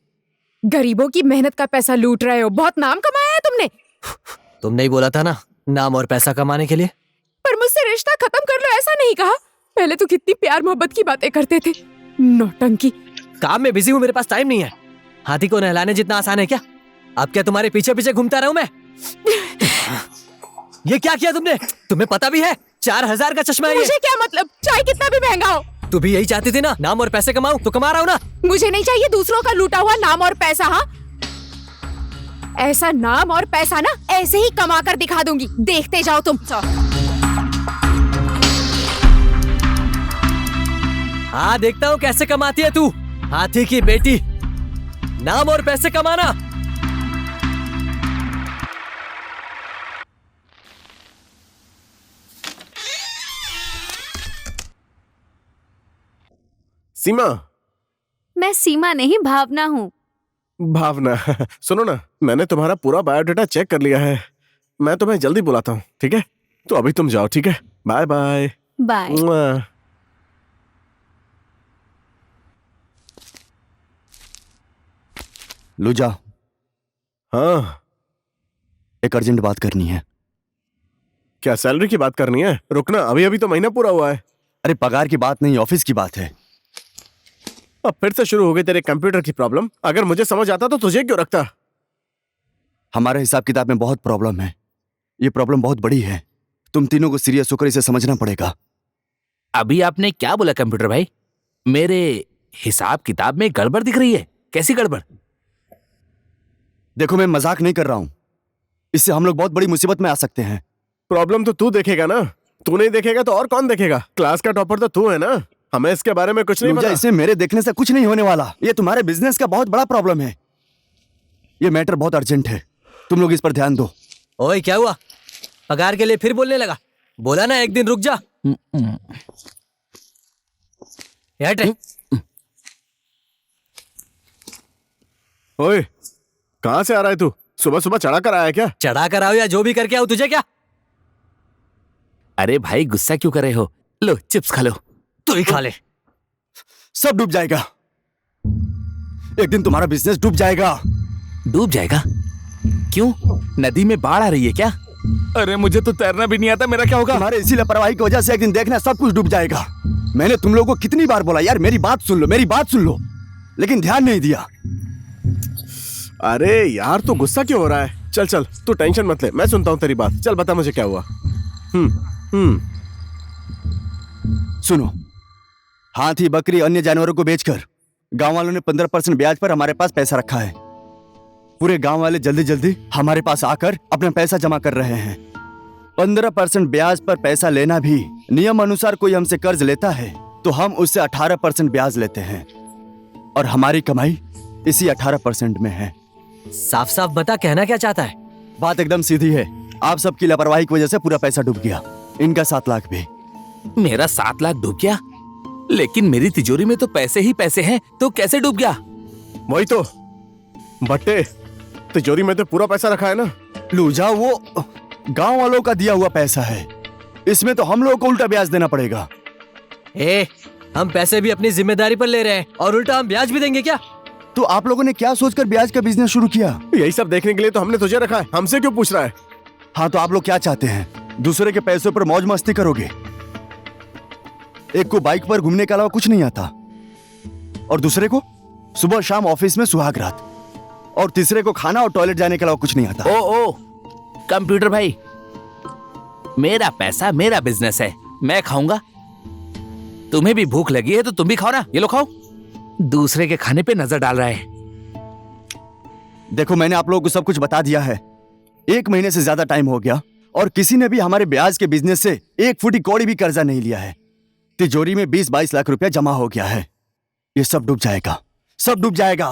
गरीबों की मेहनत का पैसा लूट रहे हो। बहुत नाम कमाया है तुमने। तुमने ही बोला था ना, नाम और पैसा कमाने के लिए। पर मुझसे रिश्ता खत्म कर लो ऐसा नहीं कहा। पहले तो कितनी प्यार मोहब्बत की बातें करते थे। नौटंकी। काम में बिजी हूँ, मेरे पास टाइम नहीं है। हाथी को नहलाने जितना आसान है क्या? अब क्या तुम्हारे पीछे पीछे घूमता रहूं मैं? ये क्या किया तुमने? तुम्हें पता भी है 4,000 का चश्मा है ये। मुझे क्या मतलब, चाहे कितना भी महंगा हो। तू भी यही चाहती थी ना, नाम और पैसे कमाऊं, तो कमा रहा हूं ना। मुझे नहीं चाहिए दूसरों का लूटा हुआ नाम और पैसा। हाँ, ऐसा नाम और पैसा ना ऐसे ही कमा कर दिखा दूंगी, देखते जाओ तुम। हाँ, देखता हूँ कैसे कमाती है तू, हाथी की बेटी। नाम और पैसे कमाना। सीमा। मैं सीमा नहीं, भावना हूँ। भावना। सुनो ना, मैंने तुम्हारा पूरा बायोडाटा चेक कर लिया है। मैं तुम्हें जल्दी बुलाता हूँ, ठीक है? तो अभी तुम जाओ, ठीक है? Bye bye. बाय। लूजा, हाँ, एक अर्जेंट बात करनी है। क्या सैलरी की बात करनी है? रुकना, अभी अभी तो महीना पूरा हुआ है। अरे पगार की बात नहीं, ऑफिस की बात है। अब फिर से शुरू हो गई तेरे कंप्यूटर की प्रॉब्लम। अगर मुझे समझ आता तो तुझे क्यों रखता? हमारे हिसाब किताब में बहुत प्रॉब्लम है। ये प्रॉब्लम बहुत बड़ी है। तुम तीनों को सीरियस होकर इसे समझना पड़ेगा। अभी आपने क्या बोला कंप्यूटर भाई? मेरे हिसाब किताब में गड़बड़ दिख रही है। कैसी गड़बड़? देखो, मैं मजाक नहीं कर रहा हूं। इससे हम लोग बहुत बड़ी मुसीबत में आ सकते हैं। प्रॉब्लम तो तू देखेगा ना। तू नहीं देखेगा तो और कौन देखेगा? क्लास का टॉपर तो तू है ना। हमें इसके बारे में कुछ नहीं पता। इसमें मेरे देखने से कुछ नहीं होने वाला। ये तुम्हारे बिजनेस का बहुत बड़ा प्रॉब्लम है। ये मैटर बहुत अर्जेंट है, तुम लोग इस पर ध्यान दो। ओए, क्या हुआ? पगार के लिए फिर बोलने लगा? बोला ना एक दिन रुक जा। हट रे। ओए, कहाँ से आ रहा है तू? सुबह सुबह चढ़ा कर आया क्या? चढ़ा कर आओ या जो भी करके आओ, तुझे क्या? अरे भाई गुस्सा क्यों कर रहे हो? लो चिप्स खा लो। तू ही खा ले। सब डूब जाएगा, एक दिन तुम्हारा बिजनेस डूब जाएगा। डूब जाएगा? क्यों? नदी में बाढ़ आ रही है क्या? अरे मुझे तो तैरना भी नहीं आता, मेरा क्या होगा? तुम्हारे इसी लापरवाही की वजह से एक दिन देखना सब कुछ डूब जाएगा। मैंने तुम लोगों को कितनी बार बोला यार, मेरी बात सुन लो, मेरी बात सुन लो, लेकिन ध्यान नहीं दिया। अरे यार, तू गुस्सा क्यों हो रहा है? चल चल, तू टेंशन मत ले, मैं सुनता हूँ तेरी बात। चल बता मुझे क्या हुआ। सुनो, हाथी बकरी अन्य जानवरों को बेचकर गांव वालों ने 15% ब्याज पर हमारे पास पैसा रखा है। पूरे गांव वाले जल्दी जल्दी हमारे पास आकर अपना पैसा जमा कर रहे हैं। 15% ब्याज पर पैसा लेना भी नियम अनुसार कोई हमसे कर्ज लेता है तो हम उससे 18% ब्याज लेते हैं, और हमारी कमाई इसी 18% में है। साफ साफ बता, कहना क्या चाहता है? बात एकदम सीधी है, आप सबकी लापरवाही की वजह से पूरा पैसा डूब गया, इनका 7 लाख भी। मेरा 7 लाख डूब गया? लेकिन मेरी तिजोरी में तो पैसे ही पैसे हैं, तो कैसे डूब गया? वही तो बट्टे, तिजोरी में तो पूरा पैसा रखा है ना। लूजा, वो गांव वालों का दिया हुआ पैसा है, इसमें तो हम लोगों को उल्टा ब्याज देना पड़ेगा। हम पैसे भी अपनी जिम्मेदारी पर ले रहे हैं और उल्टा हम ब्याज भी देंगे क्या? तो आप लोगों ने क्या सोचकर ब्याज का बिजनेस शुरू किया? यही सब देखने के लिए तो हमने तुझे रखा है, हमसे क्यों पूछ रहा है? हाँ, तो आप लोग क्या चाहते हैं? दूसरे के पैसों पर मौज मस्ती करोगे? एक को बाइक पर घूमने के अलावा कुछ नहीं आता, और दूसरे को सुबह शाम ऑफिस में सुहाग रात, और तीसरे को खाना और टॉयलेट जाने के अलावा कुछ नहीं आता। ओ कंप्यूटर भाई, मेरा पैसा मेरा बिजनेस है, मैं खाऊंगा। तुम्हें भी भूख लगी है तो तुम भी खाओ ना, ये लो खाओ। दूसरे के खाने पे नजर डाल रहा है। देखो, मैंने आप लोगों को सब कुछ बता दिया है। 1 महीने से ज्यादा टाइम हो गया और किसी ने भी हमारे ब्याज के बिजनेस से 1 फुटी कौड़ी भी कर्जा नहीं लिया है। तिजोरी में 20-22 लाख रुपया जमा हो गया है। ये सब डूब जाएगा, सब डूब जाएगा।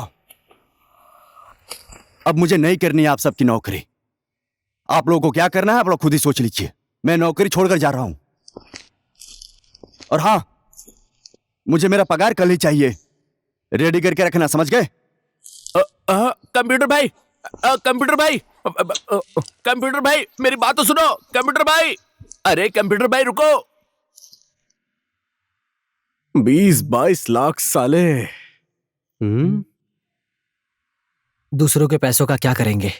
अब मुझे नहीं करनी है आप सबकी नौकरी। आप लोगों को क्या करना है आप लोग खुद ही सोच लीजिए। मैं नौकरी छोड़कर जा रहा हूं, और हाँ, मुझे मेरा पगार कल ही चाहिए। रेडी करके रखना, समझ गए? कंप्यूटर भाई, कंप्यूटर भाई, कंप्यूटर भाई, मेरी बात तो सुनो। कंप्यूटर भाई, अरे कंप्यूटर भाई रुको। 20-22 लाख साले। दूसरों के पैसों का क्या करेंगे?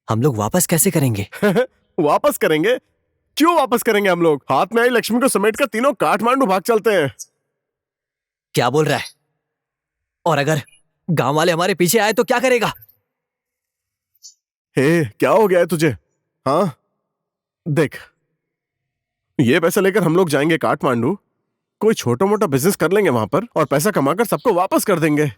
हम लोग वापस कैसे करेंगे? वापस करेंगे? क्यों वापस करेंगे? हम लोग हाथ में आई लक्ष्मी को समेटकर तीनों काठमांडू भाग चलते हैं। क्या बोल रहा है? और अगर गांव वाले हमारे पीछे आए तो क्या करेगा? क्या हो गया है तुझे? हाँ देख, ये पैसा लेकर हम लोग जाएंगे काठमांडू, कोई छोटा मोटा बिजनेस कर लेंगे वहां पर, और पैसा कमाकर सबको वापस कर देंगे।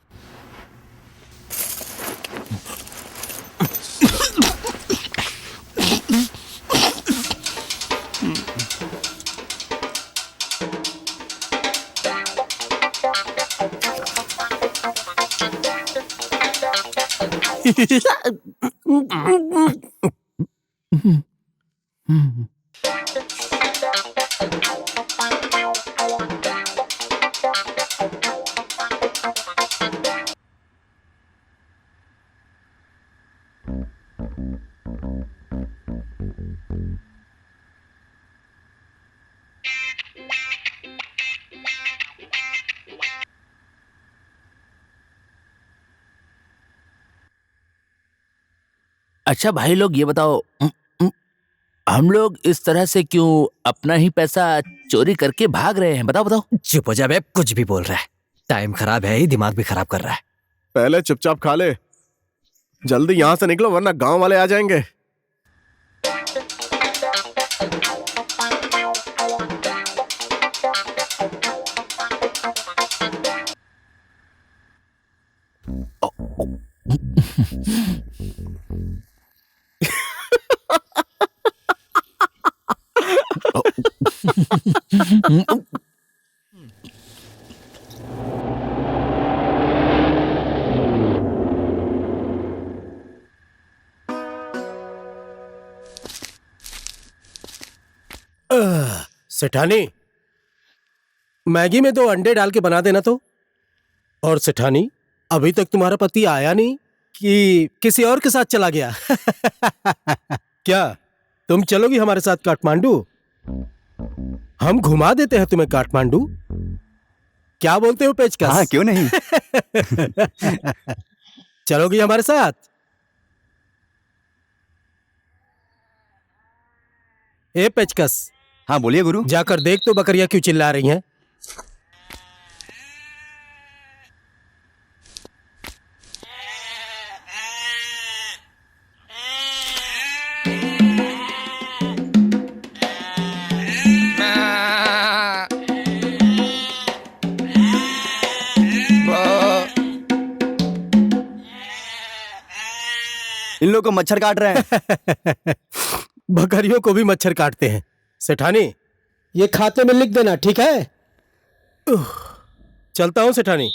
अच्छा भाई लोग, ये बताओ, हम लोग इस तरह से क्यों अपना ही पैसा चोरी करके भाग रहे हैं? बताओ बताओ। चुप हो जा बे, कुछ भी बोल रहा है। टाइम खराब है ही, दिमाग भी खराब कर रहा है। पहले चुपचाप खा ले, जल्दी यहां से निकलो वरना गांव वाले आ जाएंगे। सेठानी, मैगी में 2 अंडे डाल के बना देना तो। और सेठानी, अभी तक तुम्हारा पति आया नहीं कि किसी और के साथ चला गया? क्या तुम चलोगी हमारे साथ काठमांडू? हम घुमा देते हैं तुम्हें काठमांडू। क्या बोलते हो पेचकस? हाँ, क्यों नहीं। चलोगी हमारे साथ? ए पेचकस, हाँ बोलिए गुरु। जाकर देख तो बकरियां क्यों चिल्ला रही हैं। इन लोगों को मच्छर काट रहे हैं। बकरियों को भी मच्छर काटते हैं। सेठानी, ये खाते में लिख देना, ठीक है? चलता हूं सेठानी।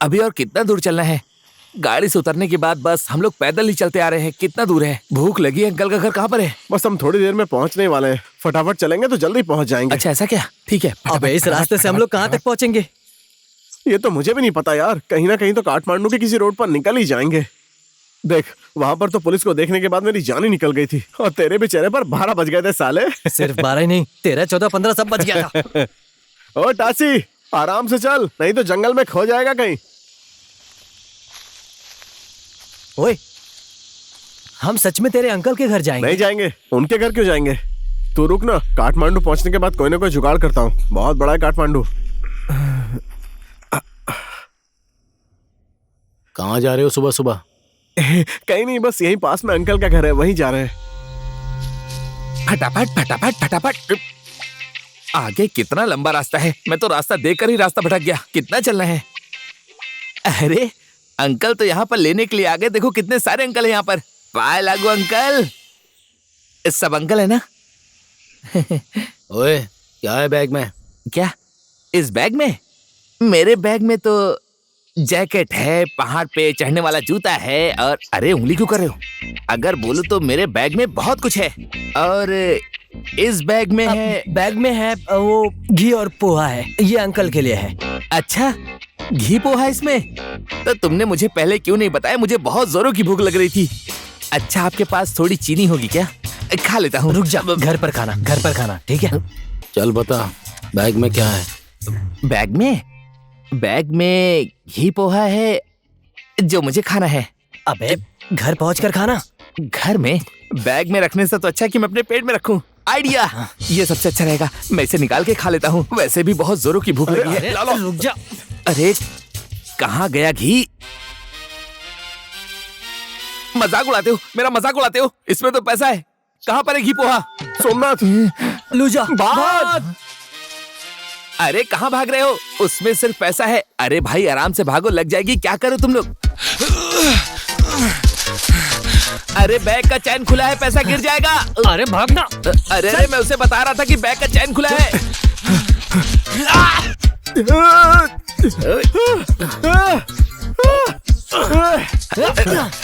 अभी और कितना दूर चलना है? गाड़ी से उतरने के बाद बस हम लोग पैदल ही चलते आ रहे हैं। कितना दूर है? भूख लगी है। अंकल का घर कहाँ पर है? बस हम थोड़ी देर में पहुंचने वाले हैं। फटाफट चलेंगे तो जल्दी पहुंच जाएंगे। अच्छा, ऐसा क्या? ठीक है। अबे इस रास्ते से हम लोग कहाँ तक पहुंचेंगे? ये तो मुझे भी नहीं पता यार। कहीं ना कहीं तो काठमांडू के किसी रोड पर निकल ही जाएंगे। देख, वहां पर तो पुलिस को देखने के बाद मेरी जान ही निकल गई थी। और तेरे भी चेहरे पर 12 बज गए थे साले। सिर्फ 12 ही नहीं, 13, 14, 15 सब बच गया था। ओ टासी, आराम से चल, नहीं तो जंगल में खो जाएगा कहीं। ओए, हम सच में तेरे अंकल के घर जाएंगे? नहीं जाएंगे। उनके घर क्यों जाएंगे? तू रुक ना, काठमांडू पहुंचने के बाद कोई ना कोई जुगाड़ करता हूँ। बहुत बड़ा है काठमांडू। कहाँ जा रहे हो सुबह सुबह? कहीं नहीं, बस यहीं पास में अंकल का घर है, वहीं जा रहे हैं। फटाफट फटाफट फटाफट। आगे कितना लंबा रास्ता है। मैं तो रास्ता देखकर ही रास्ता भटक गया। कितना चलना है? अरे अंकल तो यहाँ पर लेने के लिए आ गए। देखो कितने सारे अंकल हैं यहाँ पर। पाए लागू अंकल। सब अंकल है ना? ओए, क्या है बैग में? क्या इस बैग में? मेरे बैग में तो जैकेट है, पहाड़ पे चढ़ने वाला जूता है और अरे उंगली क्यों कर रहे हो? अगर बोलूं तो मेरे बैग में बहुत कुछ है। और इस बैग में है, बैग में है वो घी और पोहा है। ये अंकल के लिए है। अच्छा, घी पोहा इसमें? तो तुमने मुझे पहले क्यों नहीं बताया? मुझे बहुत जोरों की भूख लग रही थी। अच्छा, आपके पास थोड़ी चीनी होगी क्या? खा लेता हूँ। रुक जा, घर पर खाना, ठीक है? चल बता, बैग में क्या है? बैग में घी पोहा है जो मुझे खाना है। अबे घर पहुंचकर खाना। घर में? बैग में रखने से तो अच्छा कि मैं अपने पेट में रखूं। आइडिया, ये सबसे अच्छा रहेगा। मैं इसे निकाल के खा लेता हूँ। वैसे भी बहुत जोरों की भूख लगी है। अरे रुक जा। अरे कहाँ गया घी? मजाक उड़ाते हो, मेरा मजाक उड़ाते हो। इसमें तो पैसा है। कहाँ पर है घी पोहा? सोमनाथ, लूजा भाग। अरे कहाँ भाग रहे हो? उसमें सिर्फ पैसा है। अरे भाई आराम से भागो, लग जाएगी। क्या करो तुम लोग? अरे बैग का चैन खुला है, पैसा गिर जाएगा। अरे भागना। अरे मैं उसे बता रहा था कि बैग का चैन खुला है।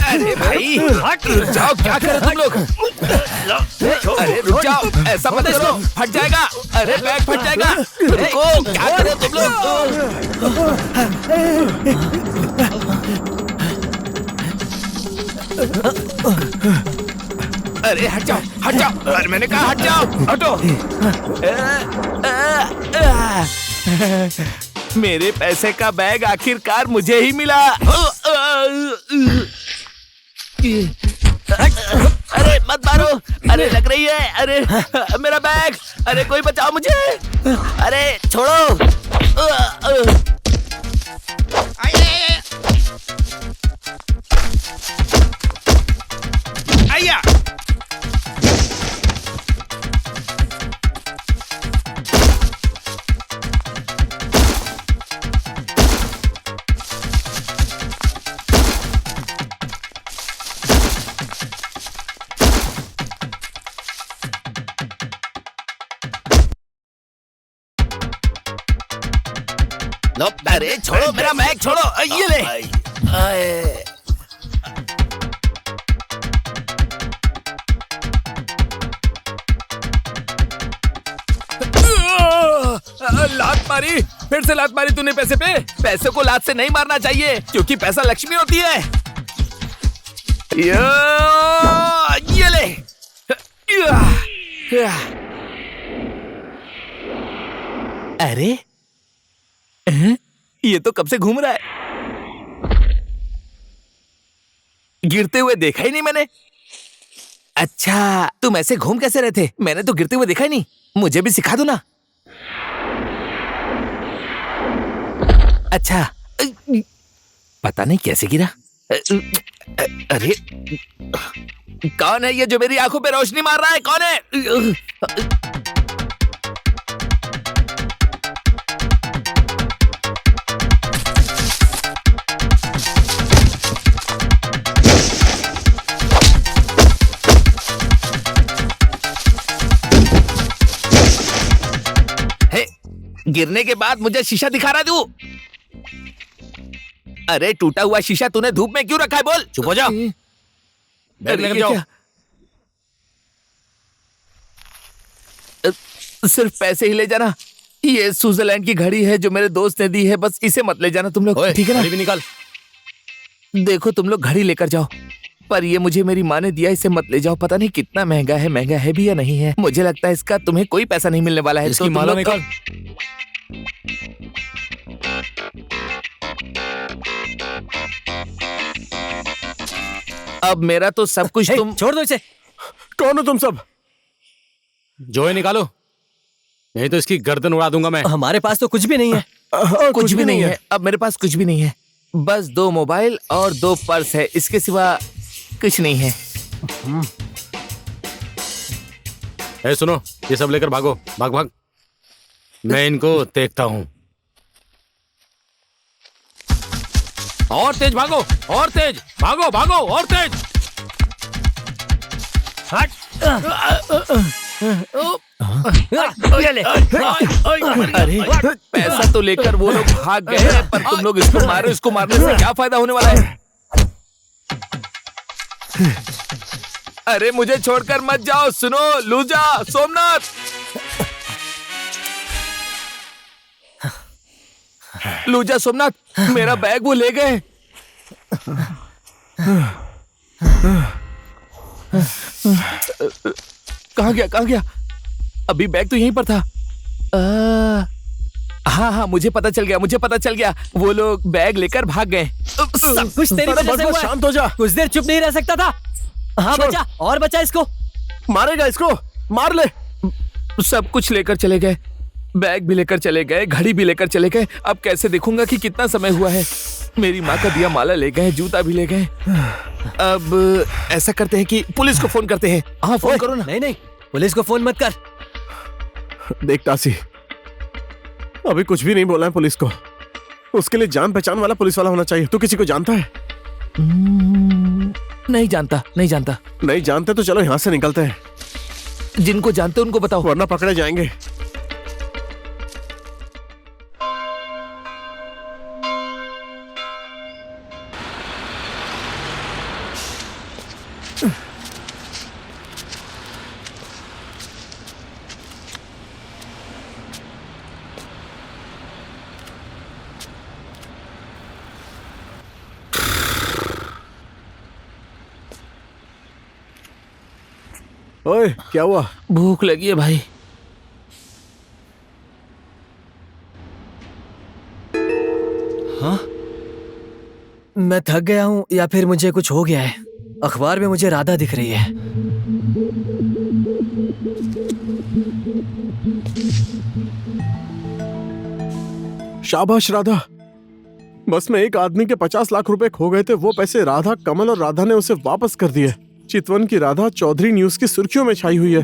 अरे भाई रुक जाओ, क्या कर रहे हो तुम लोग? अरे रुक जाओ, ऐसा मत करो, फट जाएगा। अरे बैग फट जाएगा। रुको, क्या कर रहे हो तुम लोग? अरे हट जाओ, हट जाओ। अरे मैंने कहा हट जाओ, हटो। मेरे पैसे का बैग आखिरकार मुझे ही मिला। अरे मत मारो। अरे लग रही है। अरे मेरा बैग। अरे कोई बचाओ मुझे। अरे छोड़ो। आया। लो, अरे छोड़ो मेरा बैग, छोड़ो, ये ले। आए। लात मारी, फिर से लात मारी तूने पैसे पे। पैसे को लात से नहीं मारना चाहिए क्योंकि पैसा लक्ष्मी होती है। ये ले। अरे ये तो कब से घूम रहा है, गिरते हुए देखा ही नहीं मैंने। अच्छा तुम ऐसे घूम कैसे रहे थे? मैंने तो गिरते हुए देखा ही नहीं, मुझे भी सिखा दो ना। अच्छा पता नहीं कैसे गिरा। अरे कौन है ये जो मेरी आंखों पे रोशनी मार रहा है? कौन है? गिरने के बाद मुझे शीशा दिखा रहा तू? अरे टूटा हुआ शीशा तूने धूप में क्यों रखा है? बोल। चुप हो जाओ। बैग लेकर जाओ। सिर्फ पैसे ही ले जाना। ये स्विट्जरलैंड की घड़ी है जो मेरे दोस्त ने दी है, बस इसे मत ले जाना तुम लोग, ठीक है ना? घड़ी भी निकाल। देखो तुम लोग घड़ी लेकर जाओ, पर ये मुझे मेरी माँ ने दिया, इसे मत ले जाओ। पता नहीं कितना महंगा है भी या नहीं है। मुझे लगता है इसका तुम्हें कोई पैसा नहीं मिलने वाला है। इसकी माला निकाल। अब मेरा तो सब कुछ तुम छोड़ दो इसे। कौन हो तुम सब? जो है निकालो, नहीं तो इसकी गर्दन उड़ा दूंगा मैं। हमारे पास तो कुछ भी नहीं है। कुछ भी नहीं है। अब मेरे पास कुछ भी नहीं है, बस 2 मोबाइल और 2 पर्स है, इसके सिवा कुछ नहीं है। ए सुनो, ये सब लेकर भागो, भाग भाग। मैं इनको देखता हूँ। और तेज भागो, और तेज भागो, भागो और तेज। हट। अरे पैसा तो लेकर वो लोग भाग गए हैं, पर तुम लोग इसको मारो। इसको मारने से क्या फायदा होने वाला है? अरे मुझे छोड़कर मत जाओ। सुनो लूजा, सोमनाथ, लूजा, सोमनाथ, मेरा बैग वो ले गए। कहाँ गया, कहाँ गया? अभी बैग तो यहीं पर था। हाँ हाँ मुझे पता चल गया, मुझे पता चल गया। वो लोग बैग लेकर भाग गए। सब कुछ तेरी वजह से हुआ है। शांत हो जा। कुछ देर चुप नहीं रह सकता था। हाँ बचा, और बचा इसको। मारेगा इसको, मार ले। सब कुछ लेकर चले गए, बैग भी लेकर चले गए, घड़ी भी लेकर चले गए। अब कैसे देखूंगा कि कितना समय हुआ है? मेरी माँ का दिया माला ले गए, जूता भी ले गए। अब ऐसा करते हैं कि पुलिस को फोन करते हैं। हाँ फोन करो ना। नहीं नहीं, पुलिस को फोन मत कर। देख तासी, अभी कुछ भी नहीं बोला है पुलिस को। उसके लिए जान पहचान वाला पुलिस वाला होना चाहिए। तू किसी को जानता है? नहीं जानता, नहीं जानता। नहीं जानते तो चलो यहाँ से निकलते हैं। जिनको जानते उनको बताओ, वरना पकड़े जाएंगे। ओए क्या हुआ? भूख लगी है भाई। हाँ, मैं थक गया हूँ या फिर मुझे कुछ हो गया है। अखबार में मुझे राधा दिख रही है। शाबाश राधा। बस में एक आदमी के 50 लाख रुपए खो गए थे। वो पैसे राधा, कमल और राधा ने उसे वापस कर दिए। चितवन की राधा चौधरी न्यूज की सुर्खियों में छाई हुई है।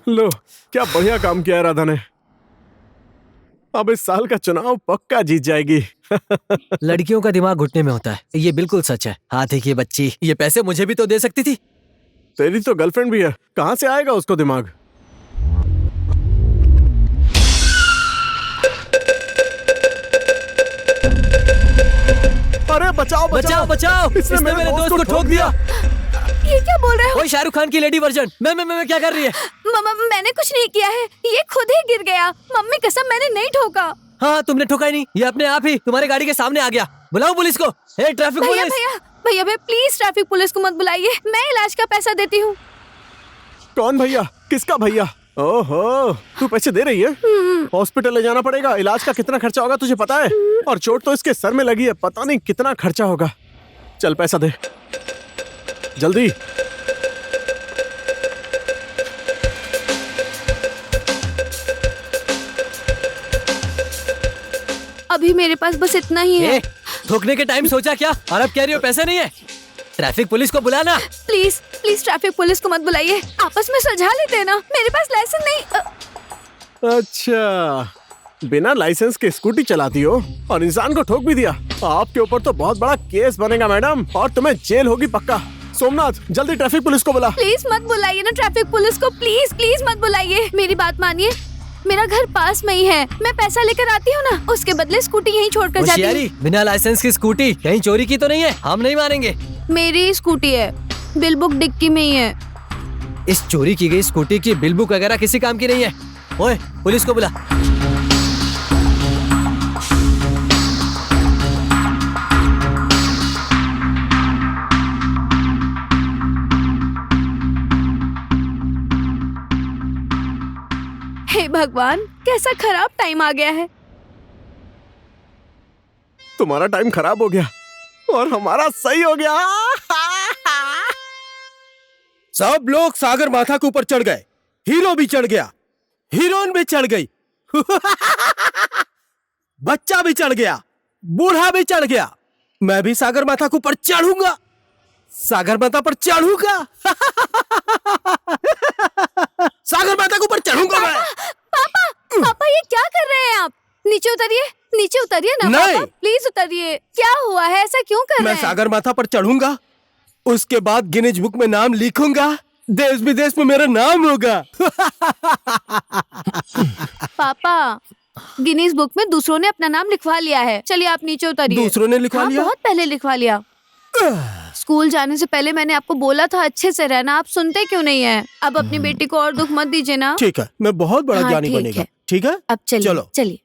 लो, क्या बढ़िया काम किया है राधा ने। अब इस साल का चुनाव पक्का जीत जाएगी। लड़कियों का दिमाग घुटने में होता है, ये बिल्कुल सच है। हाथी की बच्ची, ये पैसे मुझे भी तो दे सकती थी। तेरी तो गर्लफ्रेंड भी है, कहाँ से आएगा उसको दिमाग? अरे बचाओ बचाओ बचाओ, इसने मेरे दोस्त को ठोक दिया। ये क्या बोल रहे हो? वही शाहरुख खान की लेडी वर्जन। मैं क्या कर रही है? मैंने कुछ नहीं किया है, ये खुद ही गिर गया। मम्मी कसम, मैंने नहीं ठोका। हाँ, तुमने ठोका ही नहीं, ये अपने आप ही तुम्हारे गाड़ी के सामने आ गया। बुलाओ पुलिस को। हे ट्रैफिक भैया पुलिस। भैया भैया भैया प्लीज ट्रैफिक पुलिस को मत बुलाइए, मैं इलाज का पैसा देती हूँ। कौन भैया? किसका भैया? ओहो, तू पैसे दे रही है? हॉस्पिटल ले जाना पड़ेगा। इलाज का कितना खर्चा होगा तुझे पता है? और चोट तो इसके सर में लगी है, पता नहीं कितना खर्चा होगा। चल पैसा दे जल्दी। अभी मेरे पास बस इतना ही है। ठोकने के टाइम सोचा क्या? और अब कह रही हो पैसे नहीं है? ट्रैफिक पुलिस को बुलाना। प्लीज प्लीज ट्रैफिक पुलिस को मत बुलाइए, आपस में सुलझा लेते हैं ना। मेरे पास लाइसेंस नहीं। अच्छा, बिना लाइसेंस के स्कूटी चलाती हो और इंसान को ठोक भी दिया। आपके ऊपर तो बहुत बड़ा केस बनेगा मैडम, और तुम्हें जेल होगी पक्का। सोमनाथ, जल्दी ट्रैफिक पुलिस को बुला। प्लीज मत बुलाइए ना ट्रैफिक पुलिस को, प्लीज प्लीज मत बुलाइए। मेरी बात मानिए, मेरा घर पास में ही है, मैं पैसा लेकर आती हूँ ना, उसके बदले स्कूटी यहीं छोड़कर जाती हूँ। बिना लाइसेंस की स्कूटी कहीं चोरी की तो नहीं है? हम नहीं मानेंगे। मेरी स्कूटी है, बिल बुक डिक्की में ही है। इस चोरी की गई स्कूटी की बिल बुक वगैरह किसी काम की नहीं है। ओए, पुलिस को बुला। हे भगवान, कैसा खराब टाइम आ गया है। तुम्हारा टाइम खराब हो गया और हमारा सही हो गया। सब लोग सागर माथा के ऊपर चढ़ गए, हीरो भी चढ़ गया, हीरोइन भी चढ़ गई, बच्चा भी चढ़ गया, बूढ़ा भी चढ़ गया। मैं भी सागर माथा के ऊपर चढ़ूंगा, सागर माथा पर चढ़ूंगा। सागर माथा के ऊपर चढ़ूंगा मैं। पापा पापा ये क्या कर रहे हैं आप? नीचे उतरिए, नीचे उतरिए ना पापा, प्लीज उतरिए। क्या हुआ है, ऐसा क्यों कर रहे हैं? मैं सागर माथा पर चढ़ूंगा, उसके बाद गिनीज बुक में नाम लिखूंगा, देश विदेश में मेरा नाम होगा। पापा, गिनीज बुक में दूसरों ने अपना नाम लिखवा लिया है। चलिए आप नीचे उतरिए। दूसरों ने लिखवा लिया? बहुत पहले लिखवा लिया। स्कूल जाने से पहले मैंने आपको बोला था अच्छे से रहना, आप सुनते क्यों नहीं है? अब अपनी बेटी को और दुख मत दीजिए ना। ठीक है, मैं बहुत बड़ा हाँ, ज्ञानी ठीक बनेगा। है। ठीक है, अब चलिए चलो। चलिए।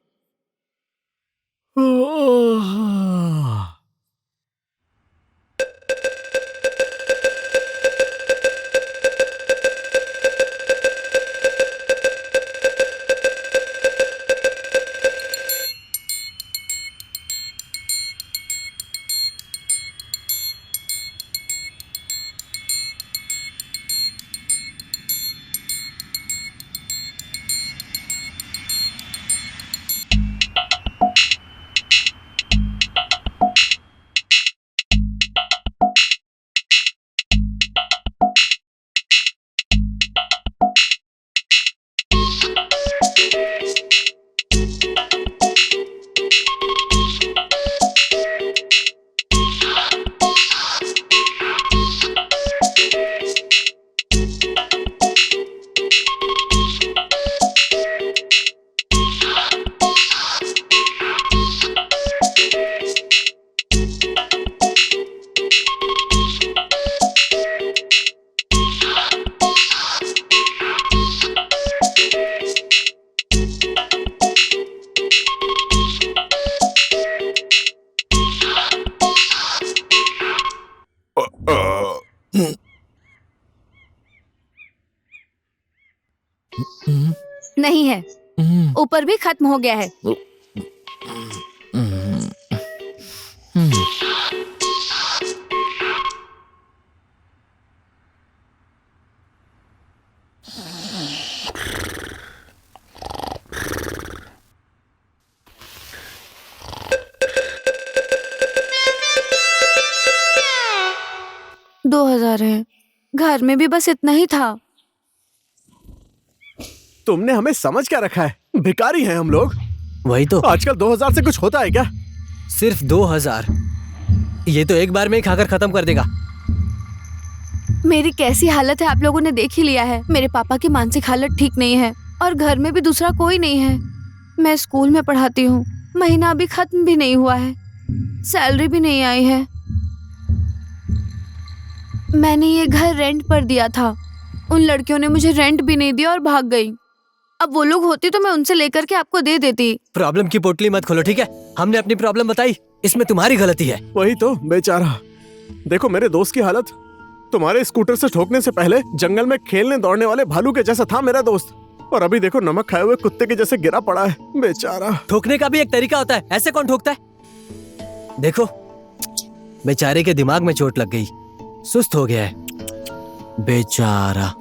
नहीं है, ऊपर भी खत्म हो गया है। $2000 है, घर में भी बस इतना ही था। तुमने हमें समझ क्या रखा है? भिखारी हैं हम लोग। वही तो। आजकल 2000 से कुछ होता है क्या? सिर्फ 2000? ये तो एक बार में ही खाकर खत्म कर देगा। मेरी कैसी हालत है आप लोगों ने देख ही लिया है। मेरे पापा की मानसिक हालत ठीक नहीं है और घर में भी दूसरा कोई नहीं है। मैं स्कूल में पढ़ाती हूँ, महीना अभी खत्म भी नहीं हुआ है, सैलरी भी नहीं आई है। मैंने ये घर रेंट पर दिया था, उन लड़कियों ने मुझे रेंट भी नहीं दिया और भाग गई। अब वो लोग होती तो मैं उनसे लेकर के आपको दे देती। प्रॉब्लम की पोटली मत खोलो, ठीक है? हमने अपनी प्रॉब्लम बताई, इसमें तुम्हारी गलती है। वही तो बेचारा। देखो मेरे दोस्त की हालत, तुम्हारे स्कूटर से ठोकने से पहले जंगल में खेलने दौड़ने वाले भालू के जैसा था मेरा दोस्त, और अभी देखो नमक खाए हुए कुत्ते के जैसे गिरा पड़ा है बेचारा। ठोकने का भी एक तरीका होता है, ऐसे कौन ठोकता है? देखो बेचारे के दिमाग में चोट लग गई, सुस्त हो गया है बेचारा।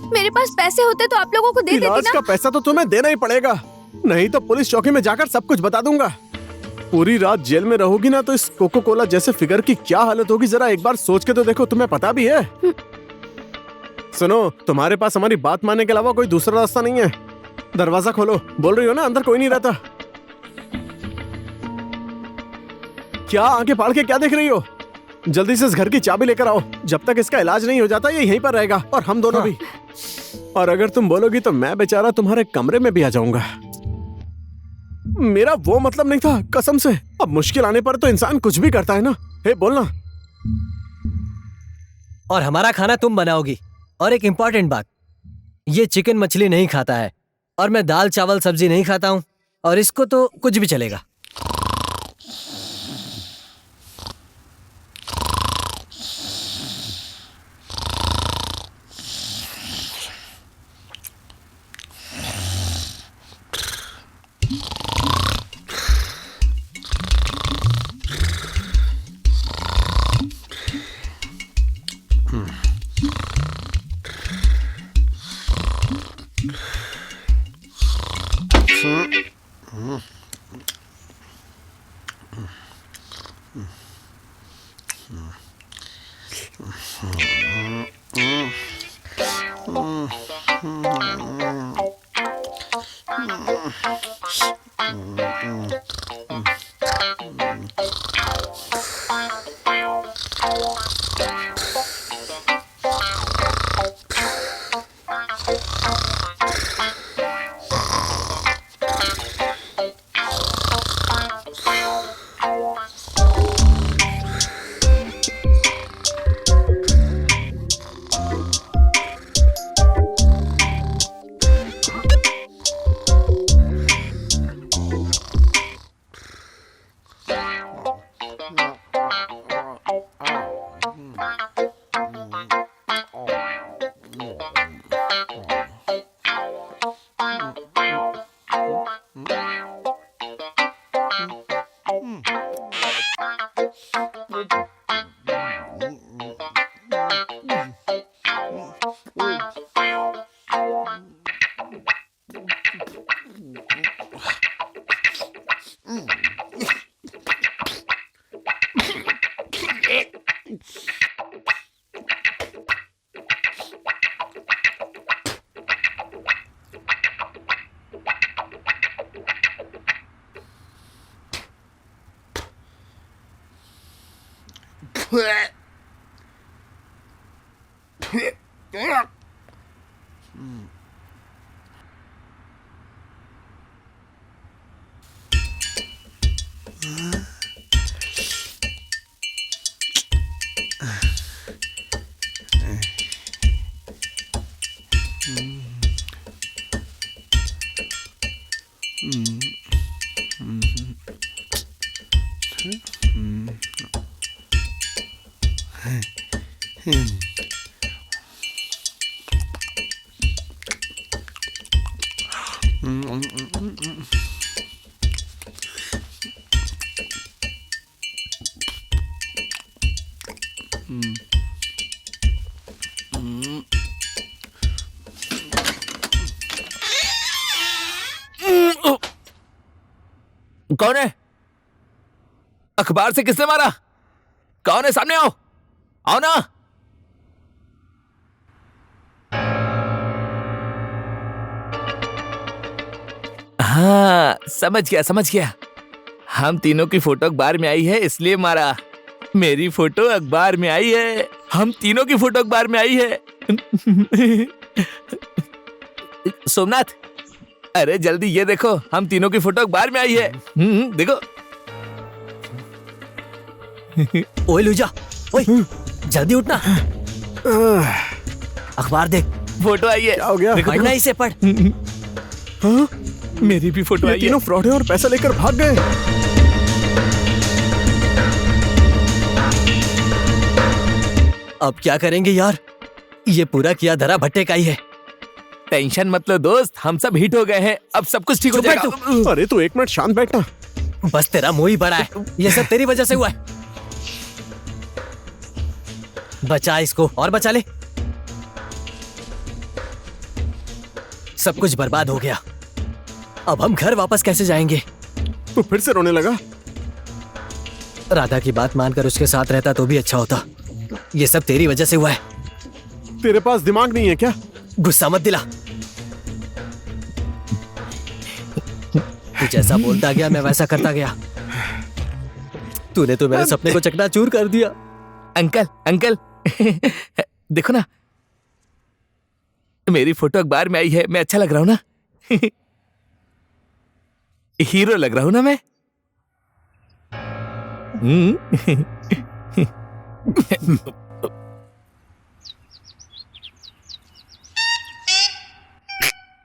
मेरे पास पैसे होते तो आप लोगों को दे देती इलाज ना। का पैसा तो तुम्हें देना ही पड़ेगा, नहीं तो पुलिस चौकी में जाकर सब कुछ बता दूंगा। पूरी रात जेल में रहोगी ना तो इस कोको कोला जैसे फिगर की क्या हालत होगी, जरा एक बार सोच के तो देखो। तुम्हें पता भी है? सुनो, तुम्हारे पास हमारी बात मानने के अलावा कोई दूसरा रास्ता नहीं है। दरवाजा खोलो। बोल रही हो ना अंदर कोई नहीं रहता? क्या आंखें फाड़ के क्या देख रही हो? जल्दी से इस घर की चाबी लेकर आओ। जब तक इसका इलाज नहीं हो जाता ये यहीं पर रहेगा, और हम दोनों भी। और अगर तुम बोलोगी तो मैं बेचारा तुम्हारे कमरे में भी आ जाऊंगा। मेरा वो मतलब नहीं था, कसम से। अब मुश्किल आने पर तो इंसान कुछ भी करता है ना। हे बोलना। और हमारा खाना तुम बनाओगी। और एक इम्पॉर्टेंट बात, ये चिकन मछली नहीं खाता है, और मैं दाल चावल सब्जी नहीं खाता हूँ, और इसको तो कुछ भी चलेगा। कौन है? अखबार से किसने मारा? कौन है? सामने आओ, आओ ना। हाँ, समझ गया। हम तीनों की फोटो अखबार में आई है इसलिए मारा। मेरी फोटो अखबार में आई है, हम तीनों की फोटो अखबार में आई है। सोमनाथ, अरे जल्दी ये देखो, हम तीनों की फोटो अखबार में आई है। देखो। ओए लूजा, ओए जल्दी उठना, अखबार देख, फोटो आई है। क्या हो गया? पढ़ना इसे पढ़। हाँ? मेरी भी फोटो ये आई है। तीनों फ्रॉड हैं और पैसा लेकर भाग गए। अब क्या करेंगे यार? ये पूरा किया धरा भट्टे का ही है। टेंशन मत लो दोस्त, हम सब हिट हो गए हैं, अब सब कुछ ठीक हो चुप बैठ जाएगा। अरे तू 1 मिनट शांत बैठना। बस तेरा मुंह ही बड़ा है, ये सब तेरी वजह से हुआ है। बचा इसको और बचा ले। सब कुछ बर्बाद हो गया। अब हम घर वापस कैसे जाएंगे? तू फिर से रोने लगा। राधा की बात मानकर उसके साथ रहता तो भी अच्छा होता। ये सब तेरी वजह से हुआ है। तेरे पास दिमाग नहीं है क्या? गुस्सा मत दिला। तू जैसा बोलता गया मैं वैसा करता गया। तूने तो मेरे सपने को चकनाचूर कर दिया। अंकल देखो ना, मेरी फोटो अखबार में आई है, मैं अच्छा लग रहा हूं ना? हीरो लग रहा हूं ना मैं?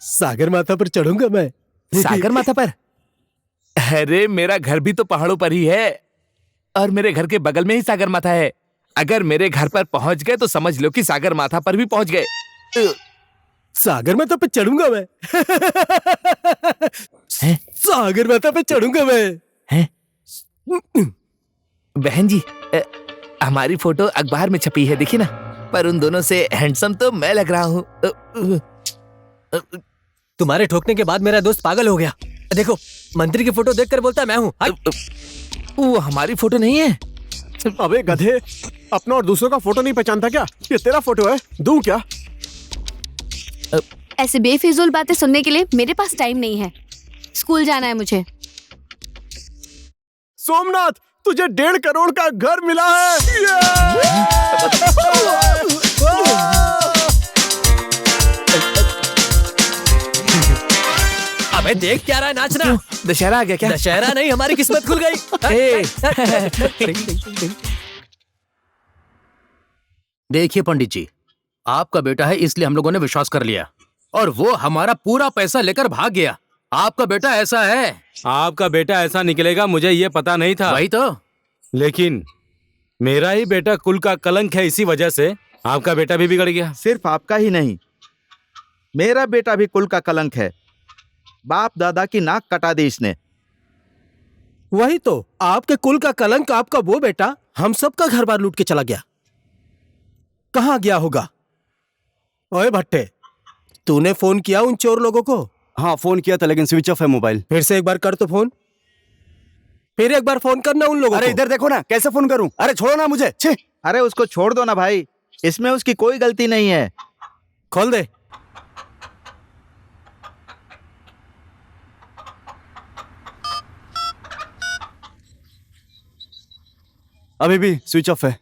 सागर माथा पर चढ़ूंगा मैं। सागर माथा पर? अरे मेरा घर भी तो पहाड़ों पर ही है और मेरे घर के बगल में ही सागर माथा है। अगर मेरे घर पर पहुंच गए तो समझ लो कि सागर माथा पर भी पहुंच गए। सागर माथा पे चढ़ूंगा मैं। सागर माथा पे चढ़ूंगा मैं। बहन जी, हमारी फोटो अखबार में छपी है, देखिए ना। पर उन दोनों से हैंडसम तो मैं लग रहा हूँ। तुम्हारे ठोकने के बाद मेरा दोस्त पागल हो गया। देखो, मंत्री की फोटो देखकर बोलता मैं हूँ। वो हमारी फोटो नहीं है। अबे गधे, अपना और दूसरों का फोटो नहीं पहचानता क्या? ये तेरा फोटो है, दूं क्या? ऐसे बेफिजूल बातें सुनने के लिए मेरे पास टाइम नहीं है। स्कूल जाना है मुझे। सोमनाथ, तुझे 1.5 करोड़ का घर मिला है। अबे देख क्या रहा है, नाचना। दशहरा आ गया क्या? दशहरा नहीं, हमारी किस्मत खुल गई। देखिए पंडित जी, आपका बेटा है इसलिए हम लोगों ने विश्वास कर लिया और वो हमारा पूरा पैसा लेकर भाग गया। आपका बेटा ऐसा है। आपका बेटा ऐसा निकलेगा मुझे ये पता नहीं था। वही तो। लेकिन मेरा ही बेटा कुल का कलंक है, इसी वजह से आपका बेटा भी बिगड़ गया। सिर्फ आपका ही नहीं, मेरा बेटा भी कुल का कलंक है। बाप दादा की नाक कटा दी इसने। वही तो, आपके कुल का कलंक आपका वो बेटा हम सबका घर बार लूट के चला गया। कहां गया होगा? ओए भट्टे, तूने फोन किया उन चोर लोगों को? हाँ, फोन किया था लेकिन स्विच ऑफ है मोबाइल। फिर से एक बार कर तो फोन। फिर एक बार फोन करना उन लोगों अरे को। इधर देखो ना, कैसे फोन करूं? अरे छोड़ो ना मुझे। छे। अरे उसको छोड़ दो ना भाई, इसमें उसकी कोई गलती नहीं है। खोल दे। अभी भी स्विच ऑफ है।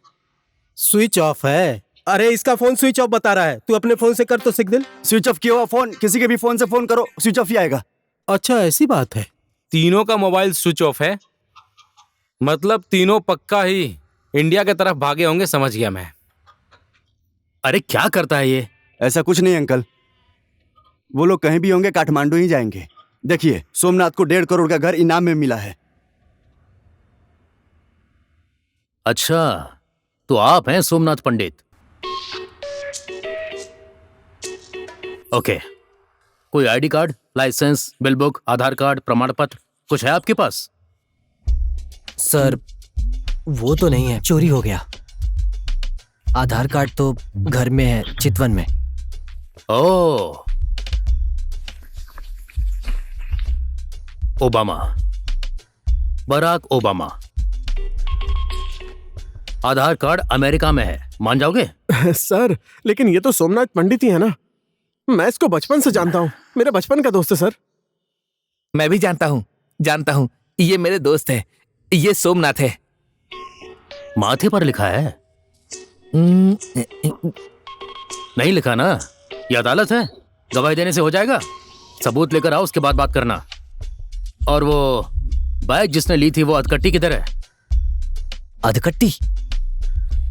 स्विच ऑफ है? अरे इसका फोन स्विच ऑफ बता रहा है। तू अपने फोन से कर तो सिग्नल। स्विच ऑफ किया हुआ फोन किसी के भी फोन से फोन करो, स्विच ऑफ ही आएगा। अच्छा, ऐसी बात है। तीनों का मोबाइल स्विच ऑफ है, मतलब तीनों पक्का ही इंडिया की तरफ भागे होंगे, समझ गया मैं। अरे क्या करता है ये? ऐसा कुछ नहीं अंकल, वो लोग कहीं भी होंगे, काठमांडू ही जाएंगे। देखिए, सोमनाथ को 1.5 करोड़ का घर इनाम में मिला है। अच्छा, तो आप हैं सोमनाथ पंडित। ओके, कोई ID card, licence, bill book, Aadhaar card, प्रमाण पत्र कुछ है आपके पास? सर, वो तो नहीं है, चोरी हो गया। आधार कार्ड तो घर में है, चितवन में। ओह, ओबामा, बराक ओबामा। आधार कार्ड अमेरिका में है, मान जाओगे? सर, लेकिन ये तो सोमनाथ पंडित ही है ना। मैं इसको बचपन से जानता हूँ, मेरे बचपन का दोस्त है सर। मैं भी जानता हूँ, ये मेरे दोस्त है, ये सोमनाथ है। माथे पर लिखा है? नहीं लिखा ना? ये अदालत है, गवाही देने से हो जाएगा। सबूत लेकर आओ, उसके बाद बात करना। और वो बाइक जिसने ली थी वो अधकट्टी किधर है? अधकट्टी?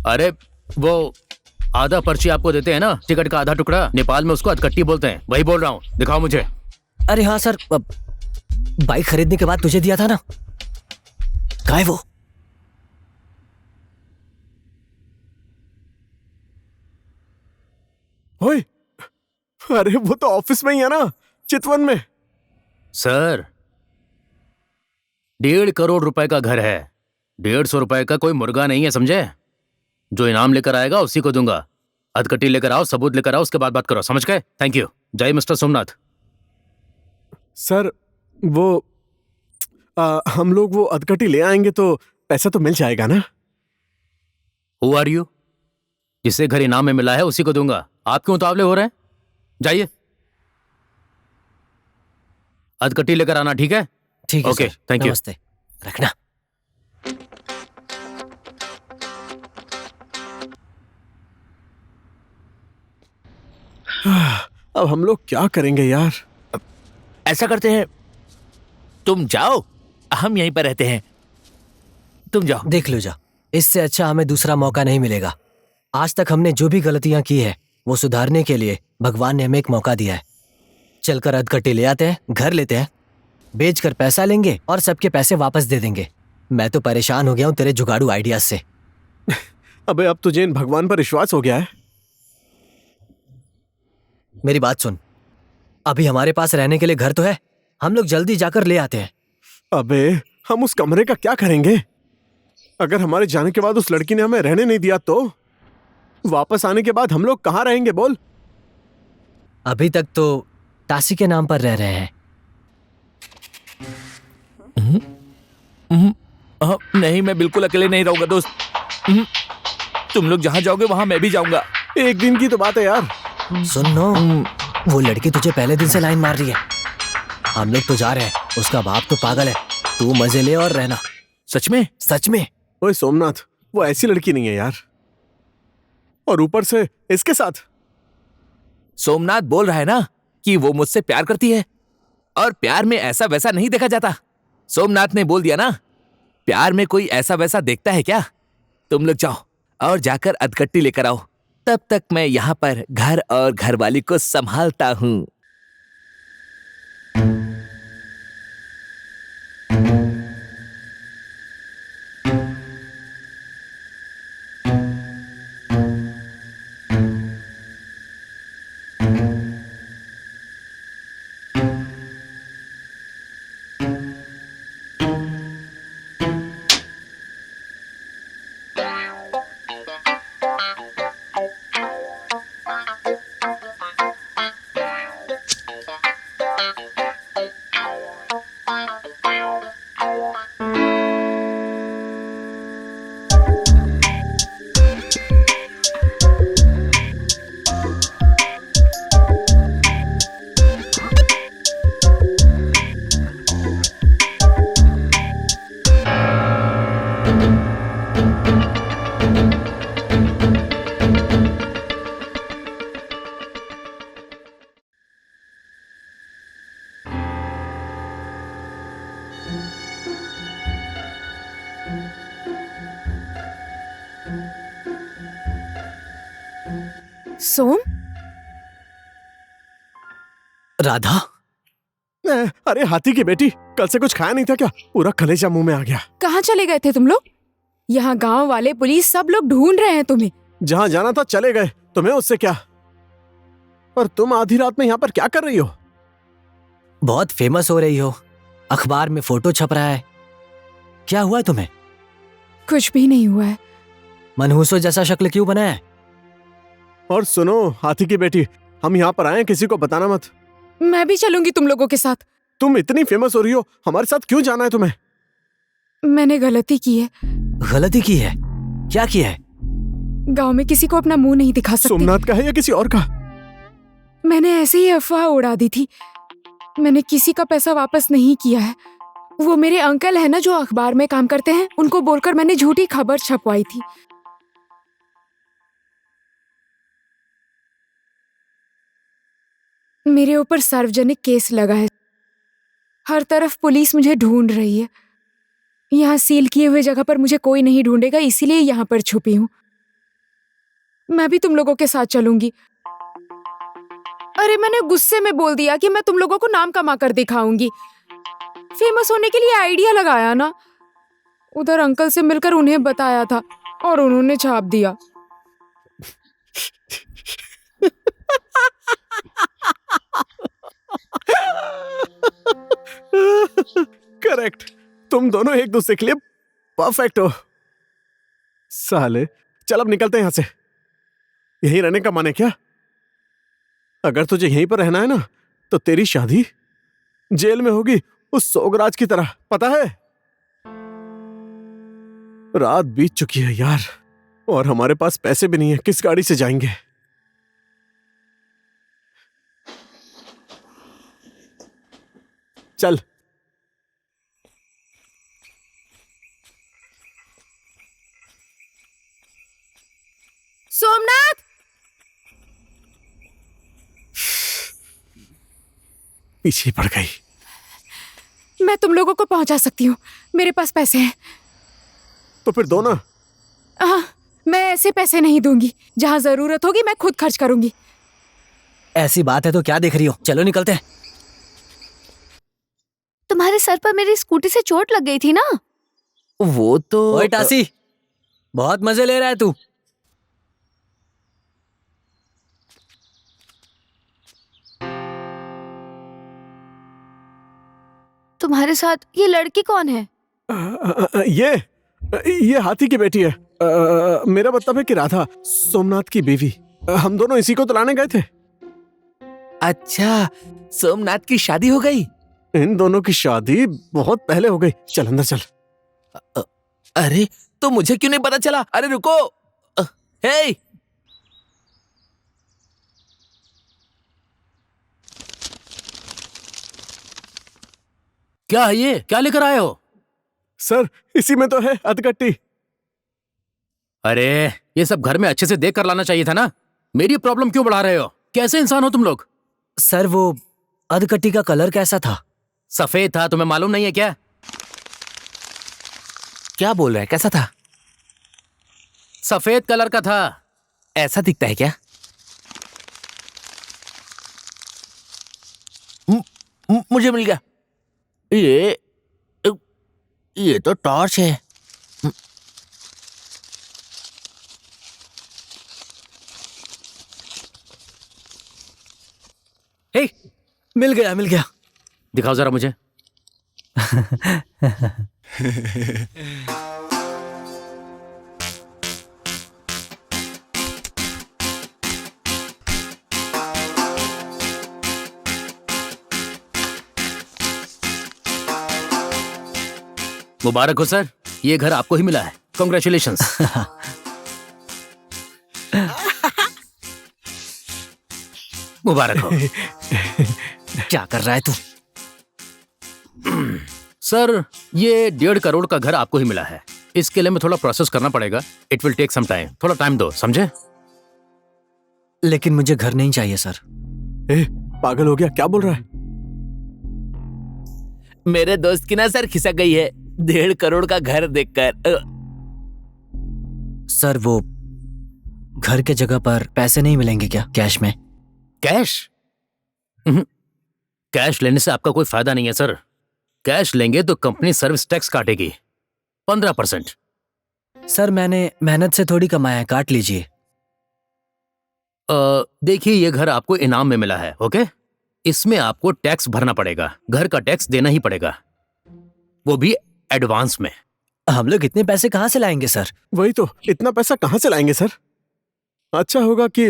अरे वो आधा पर्ची आपको देते हैं ना, टिकट का आधा टुकड़ा, नेपाल में उसको अधकट्टी बोलते हैं, वही बोल रहा हूँ, दिखाओ मुझे। अरे हाँ सर, बाइक खरीदने के बाद तुझे दिया था ना, कहाँ है वो? ओए, अरे वो तो ऑफिस में ही है ना, चितवन में। सर 1.5 करोड़ रुपए का घर है, 150 रुपए का कोई मुर्गा नहीं है, समझे? जो इनाम लेकर आएगा उसी को दूंगा। अधकट्टी लेकर आओ, सबूत लेकर आओ, उसके बाद बात करो, समझ गए? Thank you. जय मिस्टर सोमनाथ। सर वो हम लोग वो अधकट्टी ले आएंगे तो पैसा तो मिल जाएगा ना? Who are you? जिसे घर इनाम में मिला है उसी को दूंगा, आप क्यों उतावले हो रहे हैं? जाइए, अधकट्टी लेकर आना, ठीक है? ठीक है ओके, सर, थैंक यू। नमस्ते, रखना। अब हम लोग क्या करेंगे यार? ऐसा करते हैं, तुम जाओ, हम यहीं पर रहते हैं, तुम जाओ। देख लो जा, इससे अच्छा हमें दूसरा मौका नहीं मिलेगा। आज तक हमने जो भी गलतियां की है वो सुधारने के लिए भगवान ने हमें एक मौका दिया है। चलकर अधकट्टी ले आते हैं, घर लेते हैं, बेचकर पैसा लेंगे और सबके पैसे वापस दे देंगे। मैं तो परेशान हो गया हूँ तेरे जुगाड़ू आइडियाज से। अबे अब तुझे इन भगवान पर विश्वास हो गया है? मेरी बात सुन, अभी हमारे पास रहने के लिए घर तो है, हम लोग जल्दी जाकर ले आते हैं। अबे हम उस कमरे का क्या करेंगे? अगर हमारे जाने के बाद उस लड़की ने हमें रहने नहीं दिया तो वापस आने के बाद हम लोग कहाँ रहेंगे बोल? अभी तक तो तासी के नाम पर रह रहे हैं। नहीं, मैं बिल्कुल अकेले नहीं रहूंगा दोस्त। तुम लोग जहां जाओगे वहां मैं भी जाऊंगा। एक दिन की तो बात है यार। सुन नो, वो लड़की तुझे पहले दिन से लाइन मार रही है। हम लोग तो जा रहे हैं, उसका बाप तो पागल है। तू मजे ले और रहना। सच में? सच में। ओए सोमनाथ, वो ऐसी लड़की नहीं है यार, और ऊपर से इसके साथ। सोमनाथ बोल रहा है ना कि वो मुझसे प्यार करती है, और प्यार में ऐसा वैसा नहीं देखा जाता। सोमनाथ ने बोल दिया ना, प्यार में कोई ऐसा वैसा देखता है क्या? तुम लोग जाओ और जाकर अधकट्टी लेकर आओ, तब तक मैं यहाँ पर घर और घरवाली को संभालता हूँ। सोम, राधा, अरे हाथी की बेटी, कल से कुछ खाया नहीं था क्या? पूरा कलेजा मुंह में आ गया। कहाँ चले गए थे तुम लोग? यहाँ गांव वाले, पुलिस, सब लोग ढूंढ रहे हैं तुम्हें। जहाँ जाना था चले गए, तुम्हें उससे क्या? और तुम आधी रात में यहाँ पर क्या कर रही हो? बहुत फेमस हो रही हो, अखबार में फोटो छप रहा है। क्या हुआ है तुम्हें? कुछ भी नहीं हुआ है। मनहूसो जैसा शक्ल क्यों बनाया है? और सुनो हाथी की बेटी, हम यहाँ पर आए, किसी को बताना मत। मैं भी चलूंगी तुम लोगों के साथ। तुम इतनी फेमस हो रही हो, हमारे साथ क्यों जाना है तुम्हें? मैंने गलती की है। गलती की है? क्या किया है? गांव में किसी को अपना मुंह नहीं दिखा सकती। सोमनाथ का है या किसी और का? मैंने ऐसे ही अफवाह उड़ा दी थी। मैंने किसी का पैसा वापस नहीं किया है। वो मेरे अंकल है ना जो अखबार में काम करते हैं, उनको बोलकर मैंने झूठी खबर छपवाई थी। मेरे ऊपर सार्वजनिक केस लगा है। हर तरफ पुलिस मुझे ढूंढ रही है। यहाँ सील किए हुए जगह पर मुझे कोई नहीं ढूंढेगा, इसीलिए यहाँ पर छुपी हूँ। मैं भी तुम लोगों के साथ चलूंगी। अरे मैंने गुस्से में बोल दिया कि मैं तुम लोगों को नाम कमा कर दिखाऊंगी। फेमस होने के लिए आइडिया लगाया ना। उधर अंकल से मिलकर उन्हें बताया था और उन्होंने छाप दिया। करेक्ट, तुम दोनों एक दूसरे के लिए परफेक्ट हो। साले, चल अब निकलते हैं यहां से। यहीं रहने का मन है क्या? अगर तुझे यहीं पर रहना है ना, तो तेरी शादी जेल में होगी, उस सोगराज की तरह, पता है? रात बीत चुकी है यार, और हमारे पास पैसे भी नहीं है। किस गाड़ी से जाएंगे? चल। सोमनाथ, पीछे पड़ गई। मैं तुम लोगों को पहुंचा सकती हूँ, मेरे पास पैसे हैं। तो फिर दो ना। मैं ऐसे पैसे नहीं दूंगी। जहां जरूरत होगी मैं खुद खर्च करूंगी। ऐसी बात है तो क्या देख रही हो? चलो निकलते हैं। तुम्हारे सर पर मेरी स्कूटी से चोट लग गई थी ना? वो तो ओए टासी, बहुत मजे ले रहा है तू। तुम्हारे साथ ये लड़की कौन है? ये हाथी की बेटी है। मेरा मतलब है कि राधा, सोमनाथ की बीवी। हम दोनों इसी को तो लाने गए थे। अच्छा, सोमनाथ की शादी हो गई? इन दोनों की शादी बहुत पहले हो गई। चल अंदर चल। अरे, तो मुझे क्यों नहीं पता चला? अरे रुको। हे, क्या है ये? क्या लेकर आए हो? सर, इसी में तो है अधकट्टी। अरे ये सब घर में अच्छे से देख कर लाना चाहिए था ना। मेरी प्रॉब्लम क्यों बढ़ा रहे हो? कैसे इंसान हो तुम लोग? सर, वो अधकट्टी का कलर कैसा था? सफेद था। तुम्हें मालूम नहीं है क्या? क्या बोल रहा है? कैसा था? सफेद कलर का था। ऐसा दिखता है क्या? मुझे मिल गया। ये तो टॉर्च है। हे, मिल गया मिल गया। दिखाओ जरा मुझे। मुबारक हो सर, ये घर आपको ही मिला है। कॉन्ग्रेचुलेशंस। मुबारक हो। क्या कर रहा है तू? सर, ये 1.5 करोड़ का घर आपको ही मिला है। इसके लिए मैं थोड़ा प्रोसेस करना पड़ेगा। It will take some time. थोड़ा टाइम दो, समझे? लेकिन मुझे घर नहीं चाहिए सर। पागल हो गया? क्या बोल रहा है? मेरे दोस्त की ना सर खिसक गई है 1.5 करोड़ का घर देखकर। सर, वो घर के जगह पर पैसे नहीं मिलेंगे क्या कैश में? कैश? कैश लेने से आपका कोई फायदा नहीं है सर। कैश लेंगे तो कंपनी सर्विस टैक्स काटेगी 15%। सर, मैंने मेहनत से थोड़ी कमाया है, काट लीजिए। देखिए, ये घर आपको इनाम में मिला है, ओके? इसमें आपको टैक्स भरना पड़ेगा। घर का टैक्स देना ही पड़ेगा, वो भी एडवांस में। हम लोग इतने पैसे कहाँ से लाएंगे सर? वही तो, इतना पैसा कहाँ से लाएंगे सर? अच्छा होगा कि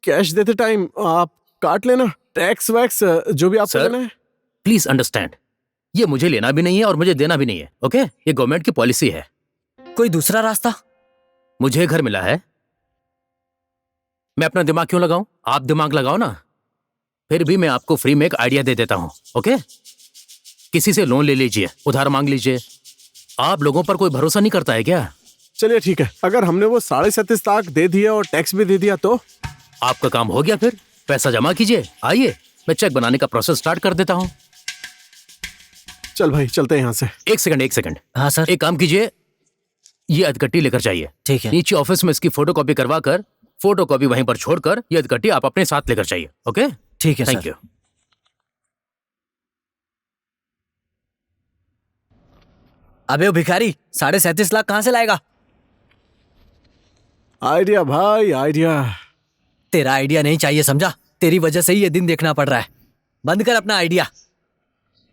कैश देते टाइम आप काट लेना टैक्स वैक्स, जो भी आपको लेना है। प्लीज अंडरस्टैंड, ये मुझे लेना भी नहीं है और मुझे देना भी नहीं है, ओके? ये गवर्नमेंट की पॉलिसी है। कोई दूसरा रास्ता? मुझे घर मिला है, मैं अपना दिमाग क्यों लगाऊं? आप दिमाग लगाओ ना। फिर भी मैं आपको फ्री में एक आइडिया दे देता हूँ। ओके, किसी से लोन ले लीजिए, उधार मांग लीजिए। आप लोगों पर कोई भरोसा नहीं करता है क्या? चलिए ठीक है, अगर हमने वो 37.5 लाख दे दिया और टैक्स भी दे दिया तो? आपका काम हो गया। फिर पैसा जमा कीजिए, आइए मैं चेक बनाने का प्रोसेस स्टार्ट कर देता हूँ। चल भाई चलते हैं यहाँ से। एक सेकंड। हाँ सर। एक काम कीजिए, ये अधकट्टी लेकर जाइए। ठीक है। नीचे ऑफिस में इसकी फोटोकॉपी करवा कर, फोटोकॉपी वहीं पर छोड़कर ये अधकट्टी आप अपने साथ लेकर जाइए। ओके ठीक है थैंक सर। यू। अबे वो भिखारी 37.5 लाख कहाँ से लाएगा? आइडिया भाई, आइडिया। तेरा आइडिया नहीं चाहिए, समझा? तेरी वजह से ही ये दिन देखना पड़ रहा है। बंद कर अपना आइडिया।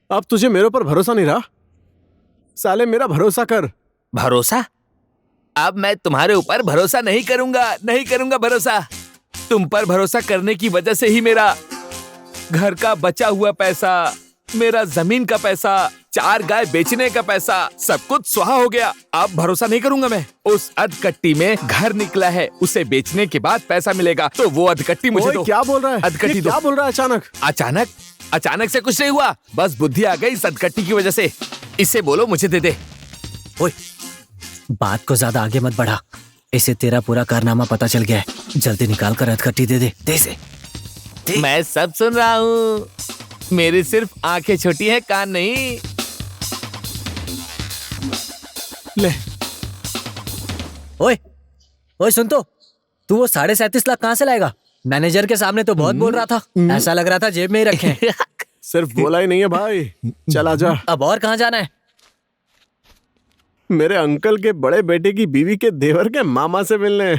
अब तुझे मेरे ऊपर भरोसा नहीं रहा? साले मेरा भरोसा कर। भरोसा? अब मैं तुम्हारे ऊपर भरोसा नहीं करूंगा भरोसा। तुम पर भरोसा करने की वजह से ही मेरा घर का बचा हुआ पैसा, मेरा जमीन का पैसा, 4 गाय बेचने का पैसा, सब कुछ सुहा हो गया। अब भरोसा नहीं करूंगा मैं। उस अधकट्टी में घर निकला है, उसे बेचने के बाद पैसा मिलेगा, तो वो अधकट्टी मुझे दो। क्या बोल रहा है? अधकट्टी दो। क्या बोल रहा है अचानक? अचानक से कुछ नहीं हुआ, बस बुद्धि आ गई इस अधकट्टी की वजह से। इसे बोलो मुझे दे दे। ओए, बात को ज्यादा आगे मत बढ़ा। इसे तेरा पूरा कारनामा पता चल गया है। जल्दी निकाल कर अधकट्टी दे दे। दे इसे। मैं सब सुन रहा हूँ। मेरी सिर्फ आंखें छोटी हैं, कान नहीं। ले। ओए सुन तो, तू वो 37.5 लाख कहाँ से लाएगा? मैनेजर के सामने तो बहुत बोल रहा था, ऐसा लग रहा था जेब में ही रखे हैं। सिर्फ बोला ही नहीं है भाई। चल आजा। अब और कहाँ जाना है? मेरे अंकल के बड़े बेटे की बीवी के देवर के मामा से मिलने।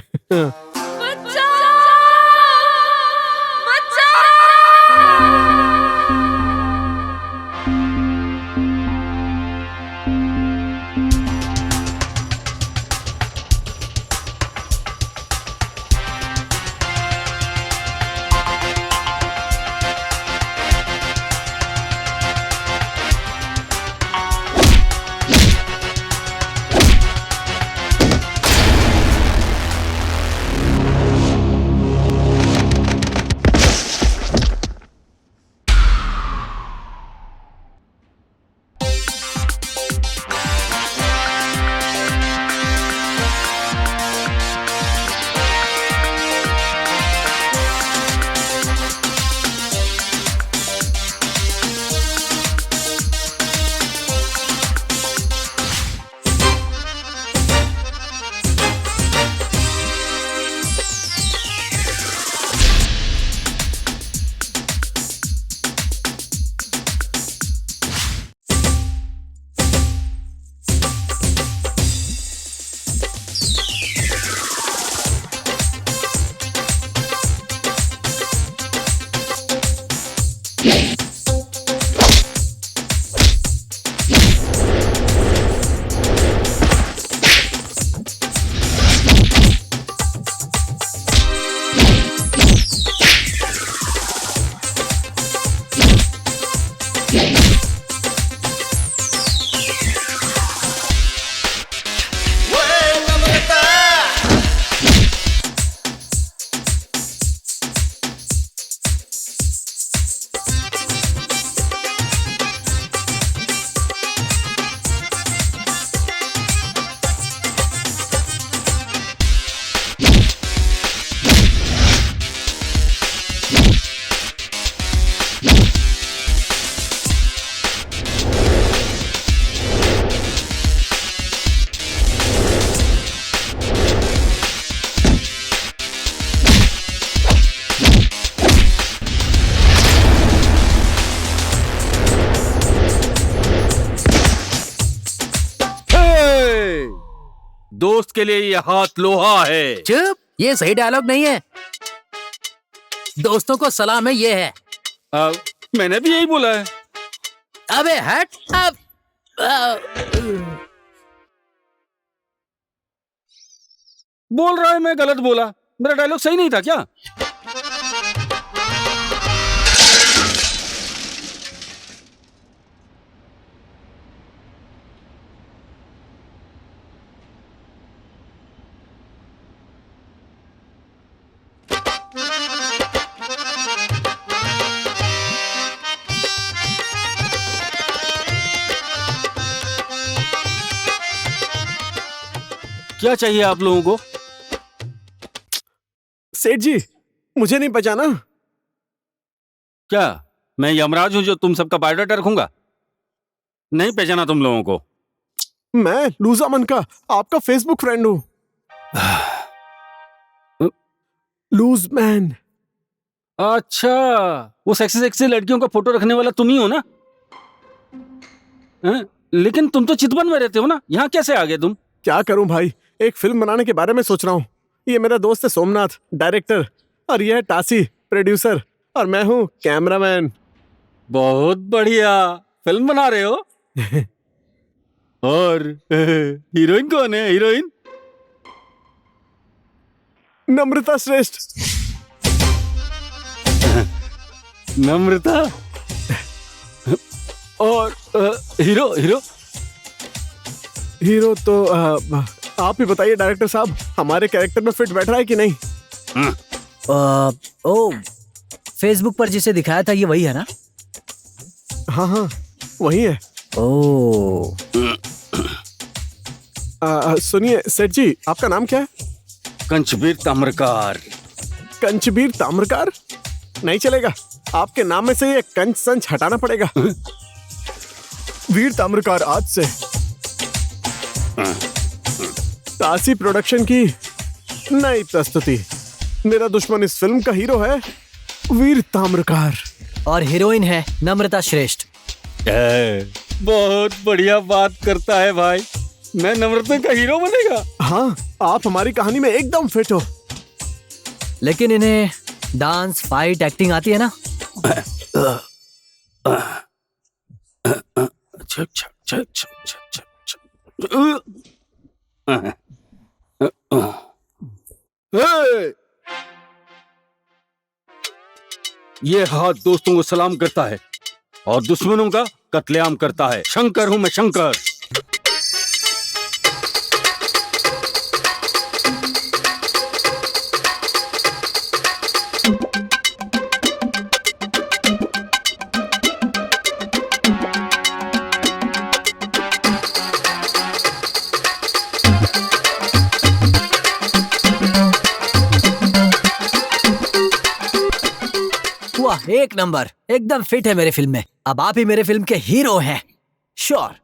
दोस्त के लिए ये हाथ लोहा है। चुप, ये सही डायलॉग नहीं है। दोस्तों को सलाम है, ये है। मैंने भी यही बोला है। अबे हट अब। बोल रहा है मैं गलत बोला। मेरा डायलॉग सही नहीं था क्या? क्या चाहिए आप लोगों को? सेठ जी, मुझे नहीं पहचाना? क्या मैं यमराज हूं जो तुम सबका बायोडाटा रखूंगा? नहीं पहचाना तुम लोगों को? मैं लूजा मन का आपका फेसबुक फ्रेंड हूँ। Loose man. अच्छा, वो सेक्सी सेक्सी लड़कियों का फोटो रखने वाला तुम ही हो ना? लेकिन तुम तो चितवन में रहते हो ना, यहाँ कैसे आ गए तुम? क्या करूं भाई, एक फिल्म बनाने के बारे में सोच रहा हूँ। ये मेरा दोस्त है सोमनाथ, डायरेक्टर, और ये है टासी, प्रोड्यूसर, और मैं हूँ कैमरामैन। बहुत बढ़िया, फिल्म बना रहे हो? और हीरोइन कौन है? हीरोइन नम्रता श्रेष्ठ। नम्रता। और हीरो हीरो हीरो तो आप ही बताइए डायरेक्टर साहब, हमारे कैरेक्टर में फिट बैठ रहा है कि नहीं? ओ, फेसबुक पर जिसे दिखाया था ये वही है ना? हाँ हाँ वही है। ओ, सुनिए सेठ जी, आपका नाम क्या है? कंचबीर ताम्रकार। कंचबीर ताम्रकार? नहीं चलेगा, आपके नाम में से ये कंच संच हटाना पड़ेगा। वीर ताम्रकार आज से। तासी प्रोडक्शन की नई प्रस्तुति। मेरा दुश्मन इस फिल्म का हीरो है वीर ताम्रकार, और हीरोइन है नम्रता श्रेष्ठ। बहुत बढ़िया बात करता है भाई। मैं नम्रता का हीरो बनेगा? हाँ, आप हमारी कहानी में एकदम फिट हो। लेकिन इन्हें डांस, फाइट, एक्टिंग आती है ना? ये हाथ दोस्तों को सलाम करता है और दुश्मनों का कत्लेआम करता है। शंकर हूं मैं, शंकर। वाह, एक नंबर, एकदम फिट है मेरे फिल्म में। अब आप ही मेरे फिल्म के हीरो हैं, श्योर।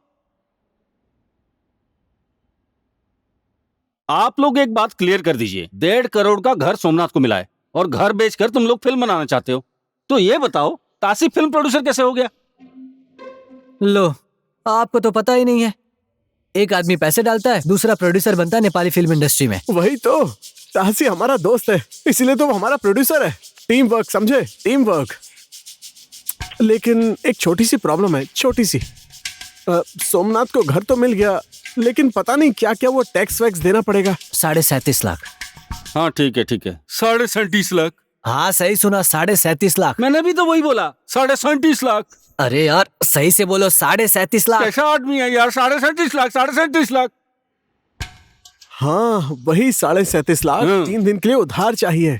आप लोग एक बात क्लियर कर दीजिए, 1.5 करोड़ का घर सोमनाथ को मिला है और घर बेचकर तुम लोग फिल्म बनाना चाहते हो। तो ये बताओ, तासी फिल्म प्रोड्यूसर कैसे हो गया? लो, आपको तो पता ही नहीं है। एक आदमी पैसे डालता है, दूसरा प्रोड्यूसर बनता है नेपाली फिल्म इंडस्ट्री में। वही तो, तासी हमारा दोस्त है, इसीलिए तो वो हमारा प्रोड्यूसर है। टीम वर्क, समझे? Team work. लेकिन एक छोटी सी प्रॉब्लम है, छोटी सी। सोमनाथ को घर तो मिल गया, लेकिन पता नहीं क्या क्या वो टैक्स वैक्स देना पड़ेगा। 37.5 लाख। हाँ ठीक है 37.5 लाख। हाँ सही सुना, 37.5 लाख। मैंने भी तो वही बोला, 37.5 लाख। अरे यार सही से बोलो, 37.5 लाख। कैसा आदमी है यार, 37.5 लाख, 37.5 लाख। हाँ वही 37.5 लाख 3 दिन के लिए उधार चाहिए।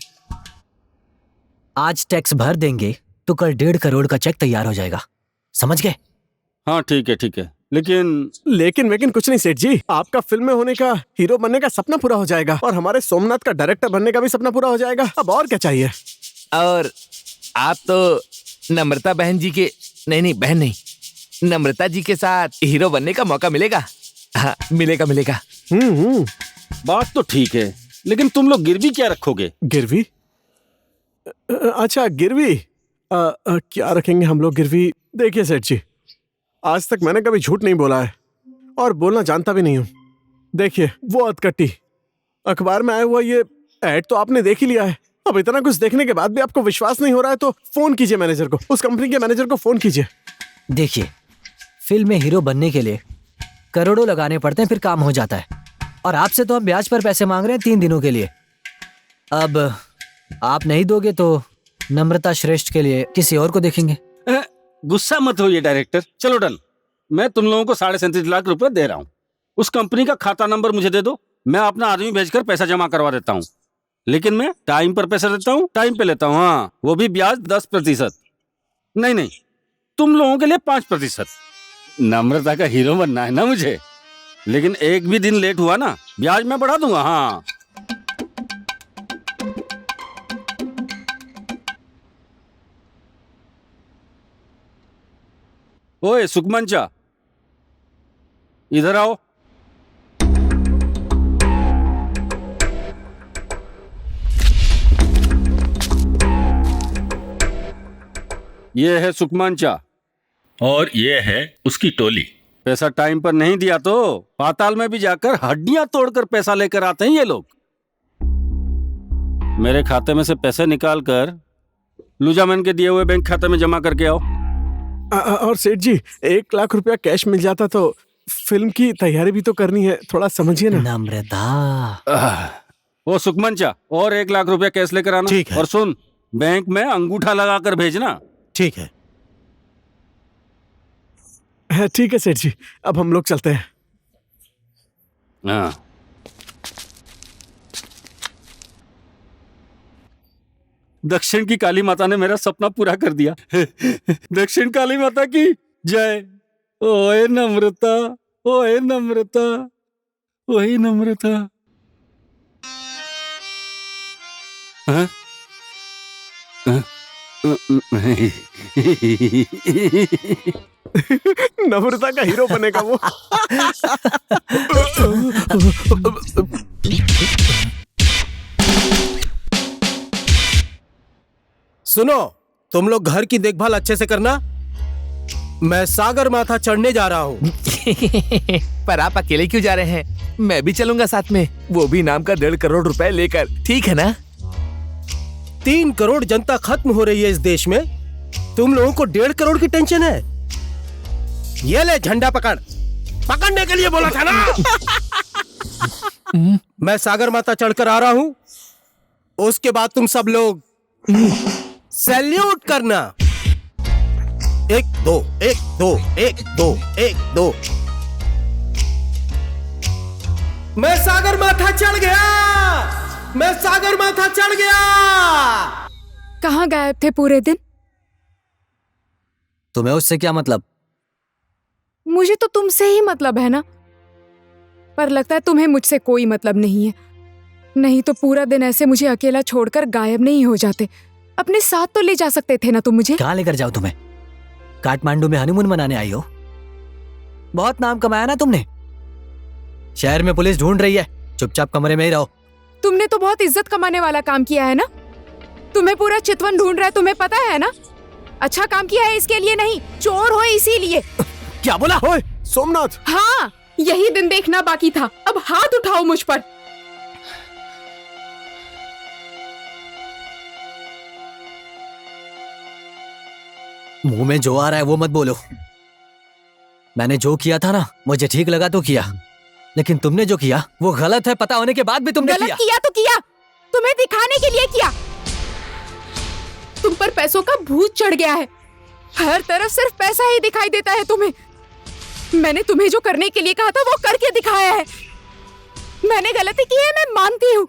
आज टैक्स भर देंगे तो कल 1.5 करोड़ का चेक तैयार हो जाएगा, समझ गए? हाँ ठीक है, लेकिन कुछ नहीं सेठ जी, आपका फिल्म में होने का, हीरो बनने का सपना पूरा हो जाएगा और हमारे सोमनाथ का डायरेक्टर बनने का भी सपना पूरा हो जाएगा। अब और क्या चाहिए? और आप तो नम्रता बहन जी के, नहीं बहन नहीं, नम्रता जी के साथ हीरो बनने का मौका मिलेगा। हाँ मिलेगा। बात तो ठीक है, लेकिन तुम लोग गिरवी क्या रखोगे? गिरवी? अच्छा गिरवी, क्या रखेंगे हम लोग गिरवी? देखिए सेठ जी, आज तक मैंने कभी झूठ नहीं बोला है और बोलना जानता भी नहीं हूँ। देखिए वो अधकट्टी अखबार में आया हुआ ये ऐड तो आपने देख ही लिया है। अब इतना कुछ देखने के बाद भी आपको विश्वास नहीं हो रहा है तो फोन कीजिए मैनेजर को, उस कंपनी के मैनेजर को फोन कीजिए। देखिए, फिल्म में हीरो बनने के लिए करोड़ों लगाने पड़ते हैं, फिर काम हो जाता है। और आपसे तो हम ब्याज पर पैसे मांग रहे हैं 3 दिनों के लिए। अब आप नहीं दोगे तो नम्रता श्रेष्ठ के लिए किसी और को देखेंगे। गुस्सा मत होइए डायरेक्टर, चलो डन। मैं तुम लोगों को 37.5 लाख रुपए दे रहा हूँ। उस कंपनी का खाता नंबर मुझे दे दो, मैं अपना आदमी भेजकर पैसा जमा करवा देता हूँ। लेकिन मैं टाइम पर पैसा देता हूँ, टाइम पे लेता हूँ। हाँ, वो भी ब्याज 10%। नहीं, तुम लोगों के लिए 5%। नम्रता का हीरो बनना है ना मुझे, लेकिन एक भी दिन लेट हुआ ना ब्याज मैं बढ़ा दूंगा। हाँ, ओए सुकमंचा, इधर आओ। ये है सुकमंचा और ये है उसकी टोली। पैसा टाइम पर नहीं दिया तो पाताल में भी जाकर हड्डियां तोड़कर पैसा लेकर आते हैं ये लोग। मेरे खाते में से पैसे निकाल कर लुजामैन के दिए हुए बैंक खाते में जमा करके आओ। और सेठ जी 1,00,000 रुपया कैश मिल जाता तो फिल्म की तैयारी भी तो करनी है, थोड़ा समझिए ना। नम्रता। वो सुकमंचा, और 1,00,000 रुपया कैश लेकर आना। ठीक है। और सुन, बैंक में अंगूठा लगाकर भेजना। ठीक है। ठीक है सेठ जी, अब हम लोग चलते हैं। हाँ, दक्षिण की काली माता ने मेरा सपना पूरा कर दिया। दक्षिण काली माता की जय। ओए नम्रता, ओए नम्रता, ओए नम्रता। हाँ? हाँ? नम्रता का हीरो बनेगा वो। सुनो, तुम लोग घर की देखभाल अच्छे से करना। मैं सागर माथा चढ़ने जा रहा हूँ। पर आप अकेले क्यों जा रहे हैं? मैं भी चलूंगा साथ में, वो भी नाम का 1.5 करोड़ रुपए लेकर, ठीक है ना? 3 करोड़ जनता खत्म हो रही है इस देश में, तुम लोगों को 1.5 करोड़ की टेंशन है। ये ले झंडा पकड़, पकड़ने के लिए बोला था ना। मैं सागर माता चढ़कर आ रहा हूं, उसके बाद तुम सब लोग सैल्यूट करना। 1 2 1 2 1 2 1 2। मैं सागर माथा चढ़ गया, मैं सागर माथा चढ़ गया। कहाँ गायब थे पूरे दिन? तुम्हें उससे क्या मतलब? मुझे तो तुमसे ही मतलब है ना, पर लगता है तुम्हें मुझसे कोई मतलब नहीं है। नहीं तो पूरा दिन ऐसे मुझे अकेला छोड़कर गायब नहीं हो जाते। अपने साथ तो ले जा सकते थे ना तुम मुझे। कहाँ लेकर जाओ तुम्हें? काठमांडू में हनीमून मनाने आई हो? बहुत नाम कमाया ना तुमने। शहर में पुलिस ढूंढ रही है, चुपचाप कमरे में ही रहो। तुमने तो बहुत इज्जत कमाने वाला काम किया है ना। तुम्हें पूरा चितवन ढूंढ रहा है, तुम्हें पता है ना। अच्छा काम किया है इसके लिए नहीं, चोर हो इसीलिए। क्या बोला? ओए सोमनाथ। हाँ, यही दिन देखना बाकी था। अब हाथ उठाओ मुझ पर। मुंह में जो आ रहा है वो मत बोलो। मैंने जो किया था ना, मुझे ठीक लगा तो किया, लेकिन तुमने जो किया वो गलत है, पता होने के बाद भी तुमने गलत किया तो किया, तुम्हें दिखाने के लिए किया। तुम पर पैसों का भूत चढ़ गया है, हर तरफ सिर्फ पैसा ही दिखाई देता है तुम्हें। मैंने तुम्हें जो करने के लिए कहा था वो करके दिखाया है। मैंने गलती की है, मैं मानती हूँ,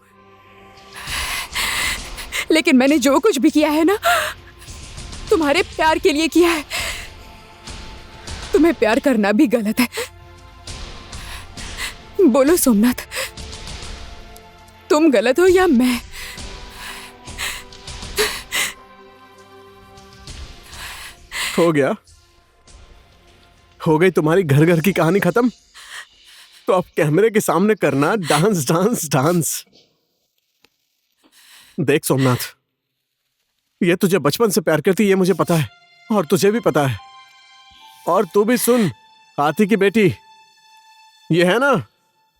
लेकिन मैंने जो कुछ भी किया है ना, तुम्हारे प्यार के लिए किया है। तुम्हें प्यार करना भी गलत है। बोलो सोमनाथ, तुम गलत हो या मैं? हो गया, हो गई तुम्हारी घर घर की कहानी खत्म। तो अब कैमरे के सामने करना डांस डांस डांस। देख सोमनाथ, ये तुझे बचपन से प्यार करती, ये मुझे पता है, और तुझे भी पता है। और तू भी सुन, हाथी की बेटी, ये है ना,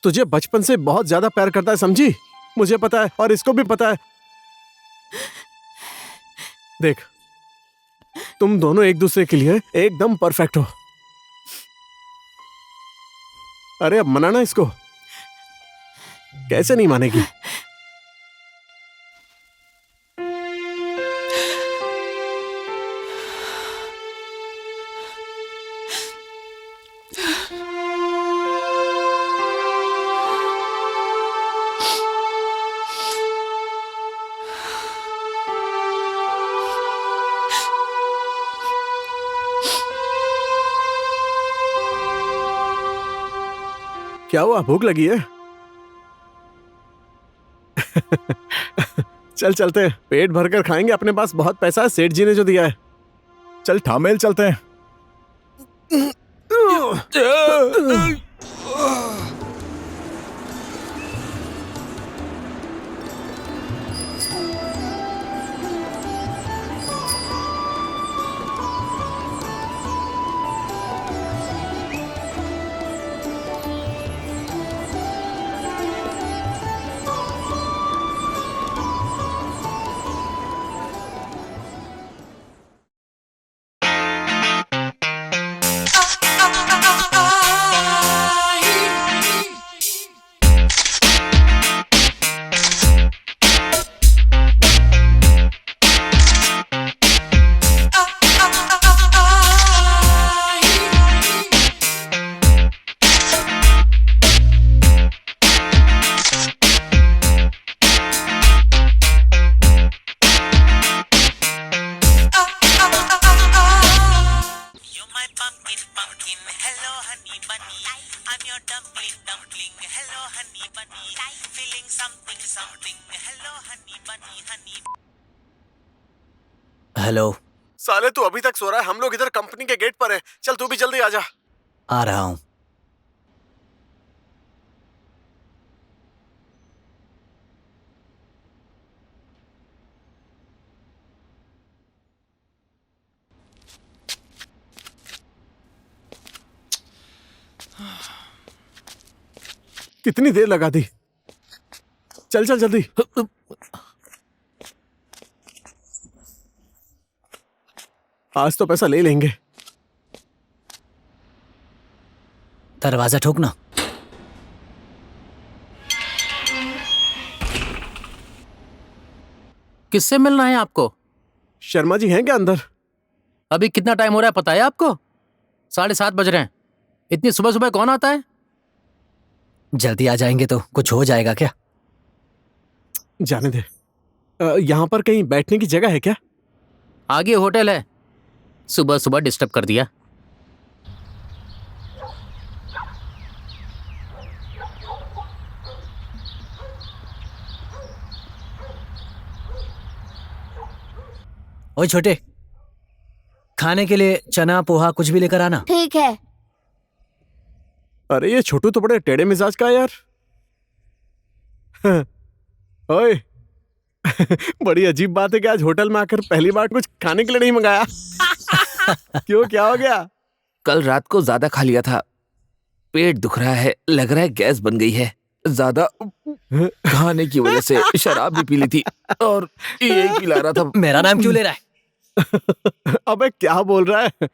तुझे बचपन से बहुत ज्यादा प्यार करता है, समझी? मुझे पता है और इसको भी पता है। देख, तुम दोनों एक दूसरे के लिए एकदम परफेक्ट हो। अरे अब मनाना इसको, कैसे नहीं मानेगी? क्या हुआ, भूख लगी है? चल चलते हैं, पेट भरकर खाएंगे, अपने पास बहुत पैसा है, सेठ जी ने जो दिया है। चल ठामेल चलते हैं। हेलो। साले तू अभी तक सो रहा है, हम लोग इधर कंपनी के गेट पर है। चल तू भी जल्दी आ जा। आ रहा हूं। कितनी देर लगा दी। चल चल जल्दी। आज तो पैसा ले लेंगे। दरवाजा ठोकना। किससे मिलना है आपको? शर्मा जी हैं क्या अंदर? अभी कितना टाइम हो रहा है पता है आपको? 7:30 बज रहे हैं। इतनी सुबह सुबह कौन आता है? जल्दी आ जाएंगे तो कुछ हो जाएगा क्या? जाने दे। यहाँ पर कहीं बैठने की जगह है क्या? आगे होटल है। सुबह सुबह डिस्टर्ब कर दिया। ओए छोटे, खाने के लिए चना पोहा कुछ भी लेकर आना। ठीक है। अरे ये छोटू तो बड़े टेढ़े मिजाज का है यार। ओए बड़ी अजीब बात है कि आज होटल में आकर पहली बार कुछ खाने के लिए नहीं मंगाया। क्यों, क्या हो गया? कल रात को ज्यादा खा लिया था, पेट दुख रहा है, लग रहा है गैस बन गई है। ज्यादा खाने की वजह से शराब भी पी ली थी और यही पिला रहा था। मेरा नाम क्यों ले रहा है? अबे क्या बोल रहा है?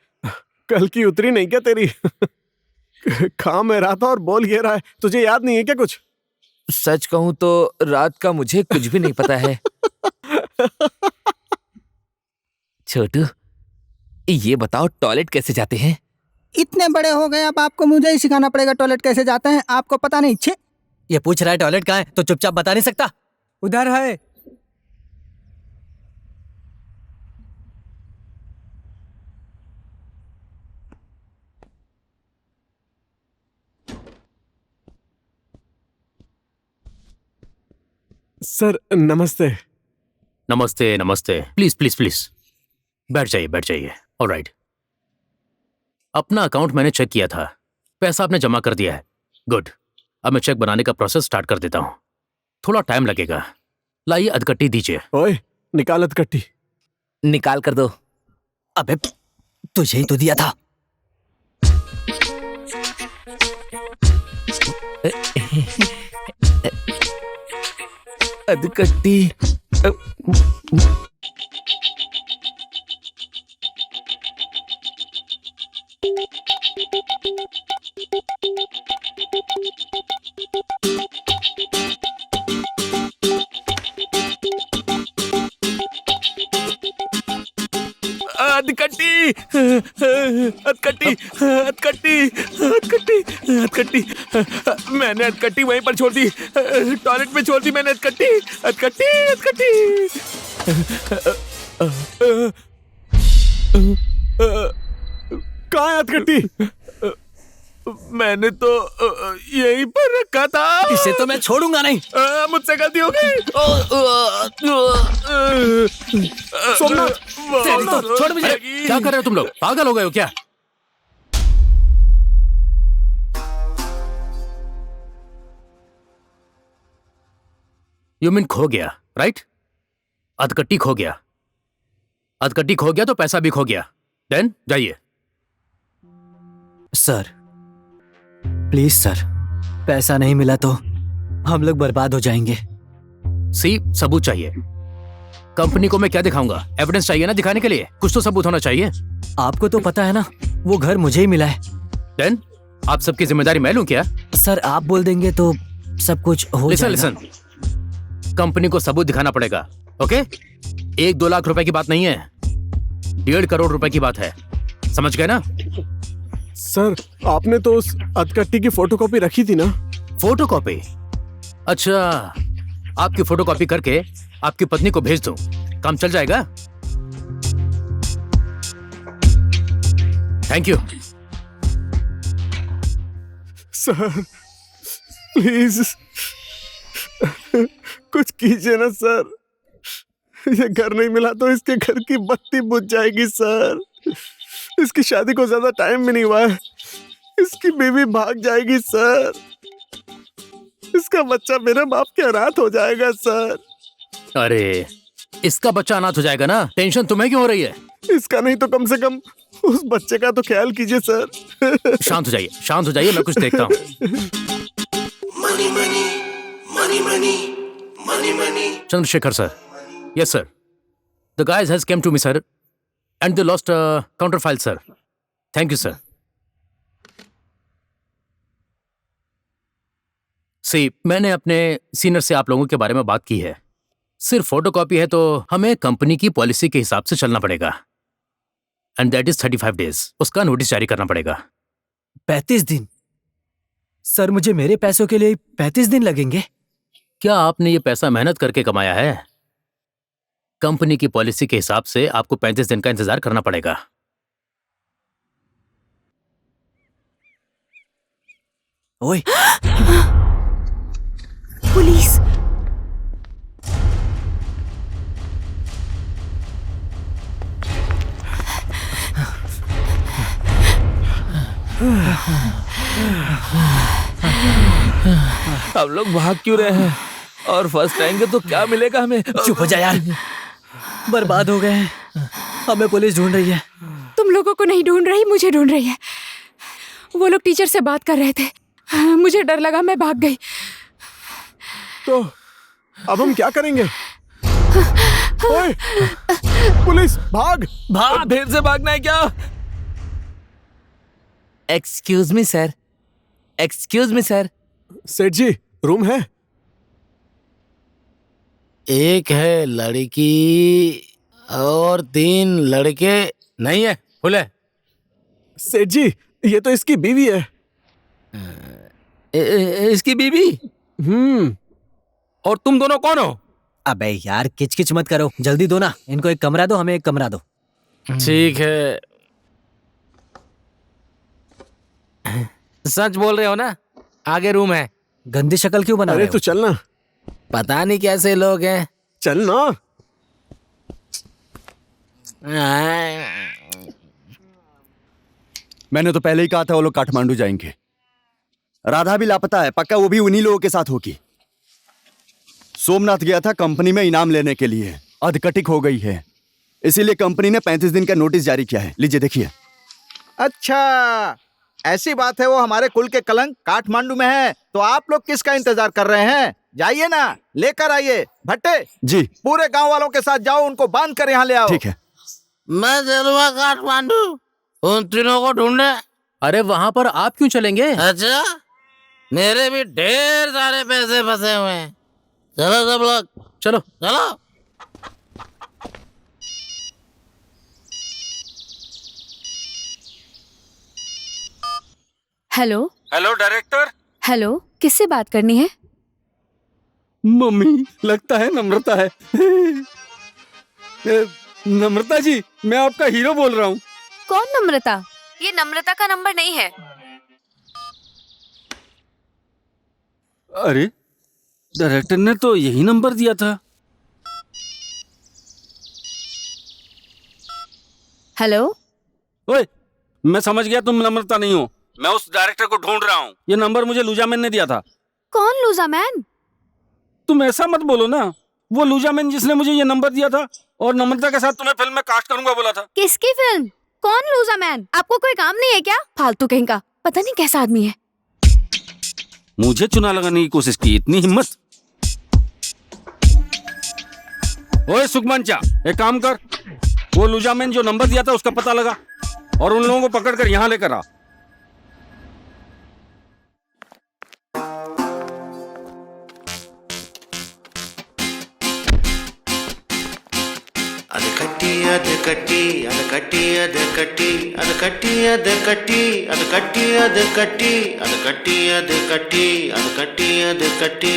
कल की उतरी नहीं क्या तेरी? खा मैं रहा था और बोल ये रहा है। तुझे याद नहीं है क्या कुछ? सच कहूं तो रात का मुझे कुछ भी नहीं पता है। छोटू, ये बताओ टॉयलेट कैसे जाते हैं? इतने बड़े हो गए अब आपको मुझे ही सिखाना पड़ेगा टॉयलेट कैसे जाते हैं। आपको पता नहीं? छे, ये पूछ रहा है टॉयलेट कहाँ है तो चुपचाप बता नहीं सकता? उधर है। सर नमस्ते। नमस्ते नमस्ते। प्लीज प्लीज प्लीज बैठ जाइए बैठ जाइए। ऑलराइट। अपना अकाउंट मैंने चेक किया था, पैसा आपने जमा कर दिया है। गुड। अब मैं चेक बनाने का प्रोसेस स्टार्ट कर देता हूं। थोड़ा टाइम लगेगा। लाइए अधकट्टी दीजिए। ओए निकाल अधकट्टी। निकाल कर दो। अबे तुझे ही तो दिया था। अधकट्टी। अधकट्टी अधकट्टी अधकट्टी अधकट्टी अधकट्टी। मैंने अधकट्टी वहीं पर छोड़ दी, टॉयलेट में छोड़ दी मैंने अधकट्टी अधकट्टी अधकट्टी। कहाँ है अधकट्टी? मैंने तो यहीं पर रखा था। इसे तो मैं छोड़ूंगा नहीं। मुझसे गलती हो गई। सोमनाथ, छोड़ मुझे। क्या कर रहे हो तुम लोग? पागल हो गए हो क्या? यू मीन खो गया, राइट? अधकट्टी खो गया। अधकट्टी खो गया तो पैसा भी खो गया। देन जाइए। सर प्लीज सर, पैसा नहीं मिला तो हम लोग बर्बाद हो जाएंगे। सी, सबूत चाहिए। कंपनी को मैं क्या दिखाऊंगा? एविडेंस चाहिए ना दिखाने के लिए। कुछ तो सबूत होना चाहिए। आपको तो पता है ना, वो घर मुझे ही मिला है। देन आप सबकी जिम्मेदारी मैं लूं क्या? सर आप बोल देंगे तो सब कुछ हो लिसन जाएगा। लिसन, कंपनी को सबूत दिखाना पड़ेगा। ओके? 1-2 लाख रुपए की बात नहीं है, 1.5 करोड़ रुपए की बात है। समझ गए ना? सर आपने तो उस अधकट्टी की फोटोकॉपी रखी थी ना? फोटोकॉपी? अच्छा, आपकी फोटोकॉपी करके आपकी पत्नी को भेज दूं, काम चल जाएगा। Thank you. सर प्लीज कुछ कीजिए ना सर। ये घर नहीं मिला तो इसके घर की बत्ती बुझ जाएगी सर। इसकी शादी को ज्यादा टाइम भी नहीं हुआ है। इसकी बीवी भाग जाएगी सर। इसका बच्चा मेरे बाप के अनाथ हो जाएगा सर। अरे, इसका बच्चा अनाथ हो जाएगा ना, टेंशन तुम्हें क्यों हो रही है? इसका नहीं तो कम से कम उस बच्चे का तो ख्याल कीजिए सर। शांत हो जाइए, शांत हो जाइए, मैं कुछ देखता हूँ। Money money money money money money. Chandrashekhar sir, yes sir, the guys has came to me sir and they lost a counter file sir. Thank you sir. See, मैंने अपने सीनियर से आप लोगों के बारे में बात की है। सिर्फ फोटोकॉपी है तो हमें कंपनी की पॉलिसी के हिसाब से चलना पड़ेगा एंड दैट इज 35 days। उसका नोटिस जारी करना पड़ेगा। 35 दिन? सर मुझे मेरे पैसों के लिए 35 दिन लगेंगे? क्या आपने ये पैसा मेहनत करके कमाया है? कंपनी की पॉलिसी के हिसाब से आपको 35 दिन का इंतजार करना पड़ेगा। ओए पुलिस! हम लोग भाग क्यों रहे हैं? और फर्स्ट आएंगे तो क्या मिलेगा हमें? चुप हो जा यार, बर्बाद हो गए हैं। हमें पुलिस ढूंढ रही है। तुम लोगों को नहीं ढूंढ रही, मुझे ढूंढ रही है। वो लोग टीचर से बात कर रहे थे, मुझे डर लगा, मैं भाग गई। तो अब हम क्या करेंगे? ओए, पुलिस भाग! भाग! फिर से भागना है क्या? Excuse me sir, excuse me sir. सेठ जी, रूम है? एक है लड़की और 3 लड़के। नहीं है, फुल है। सेठ जी, ये तो इसकी बीवी है। इसकी बीवी? और तुम दोनों कौन हो? अबे यार किचकिच मत करो, जल्दी दो ना। इनको एक कमरा दो, हमें एक कमरा दो। ठीक है, सच बोल रहे हो ना? आगे रूम है। गंदी शक्ल क्यों बना रहे अरे हो? तू चलना। पता नहीं कैसे लोग हैं। चल ना। मैंने तो पहले ही कहा था वो लोग काठमांडू जाएंगे। राधा भी लापता है, पक्का वो भी उन्हीं लोगों के साथ होगी। सोमनाथ गया था कंपनी में इनाम लेने के लिए, अधकटिक हो गई है, इसीलिए कंपनी ने 35 दिन का नोटिस जारी किया है। लीजिए देखिए। अच्छा, ऐसी बात है। वो हमारे कुल के कलंक काठमांडू में है, तो आप लोग किसका इंतजार कर रहे हैं? जाइए ना, लेकर आइए। भट्टे जी, पूरे गांव वालों के साथ जाओ, उनको बांध कर यहाँ ले आओ। ठीक है। मैं चलूंगा काठमांडू उन तीनों को ढूंढने। अरे वहां पर आप क्यों चलेंगे? अच्छा, मेरे भी ढेर सारे पैसे फंसे हुए हैं। चलो सब लोग, चलो चलो। Hello hello director. हेलो, किससे बात करनी है? मम्मी, लगता है नम्रता है। नम्रता जी, मैं आपका हीरो बोल रहा हूँ। कौन नम्रता? ये नम्रता का नंबर नहीं है। अरे डायरेक्टर ने तो यही नंबर दिया था। हेलो। ओए, मैं समझ गया तुम नम्रता नहीं हो। मैं उस डायरेक्टर को ढूंढ रहा हूँ। ये नंबर मुझे लूजा मैन ने दिया था। कौन लूजा मैन? तुम ऐसा मत बोलो ना। वो लूजा मैन जिसने मुझे ये नंबर दिया था और नम्रता के साथ तुम्हें फिल्म में कास्ट करूंगा बोला था। किसकी फिल्म? कौन लूजा मैन? आपको कोई काम नहीं है क्या? फालतू कहीं का, पता नहीं कैसा आदमी है। मुझे चुना लगाने की कोशिश की, इतनी हिम्मत। ओए सुखमंचा, एक काम कर, वो लूजा मैन जो नंबर दिया था उसका पता लगा और उन लोगों को पकड़ कर यहाँ लेकर आ। அது கட்டி அது கட்டி அது கட்டி அது கட்டி அது கட்டி அது கட்டி அது கட்டி அது கட்டி அது கட்டி அது கட்டி அது கட்டி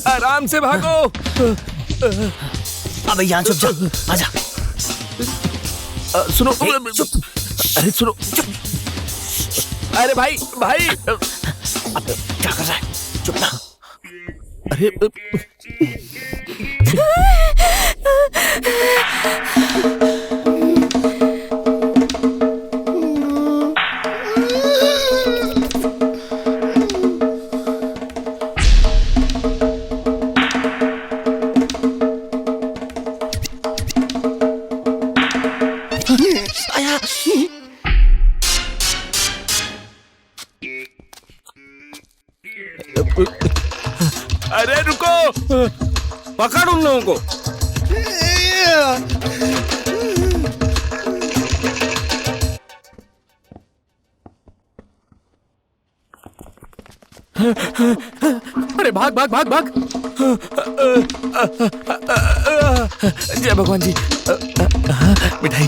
आराम से भागो। अबे यहाँ चुप जा, आजा। सुनो, चुप। अरे सुनो, अरे भाई भाई, क्या कर रहा है? चुप ना। अरे अरे रुको, पकड़ उन लोगों को। अरे भाग भाग भाग भाग। जय भगवान जी। मिठाई।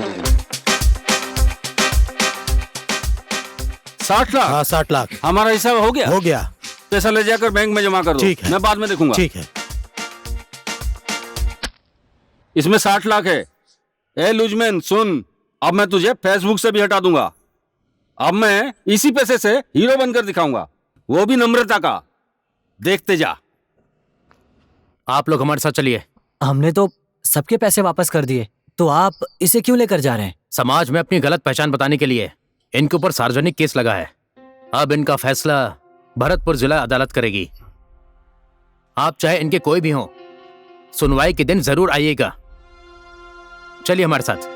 60 लाख? हाँ 60 लाख। हमारा हिसाब हो गया? हो गया। पैसा ले जाकर बैंक में जमा कर दो। ठीक है। मैं बाद में देखूंगा। ठीक है। इसमें 60 लाख है। ए लुजमैन सुन, अब मैं तुझे फेसबुक से भी हटा दूंगा। अब मैं इसी पैसे से हीरो बनकर दिखाऊंगा, वो भी नम्रता का। देखते जा। आप लोग हमारे साथ चलिए। हमने तो सबके पैसे वापस कर दिए, तो आप इसे क्यों लेकर जा रहे हैं? समाज में अपनी गलत पहचान बताने के लिए इनके ऊपर सार्वजनिक केस लगा है। अब इनका फैसला भरतपुर जिला अदालत करेगी। आप चाहे इनके कोई भी हो, सुनवाई के दिन जरूर आइएगा। चलिए हमारे साथ।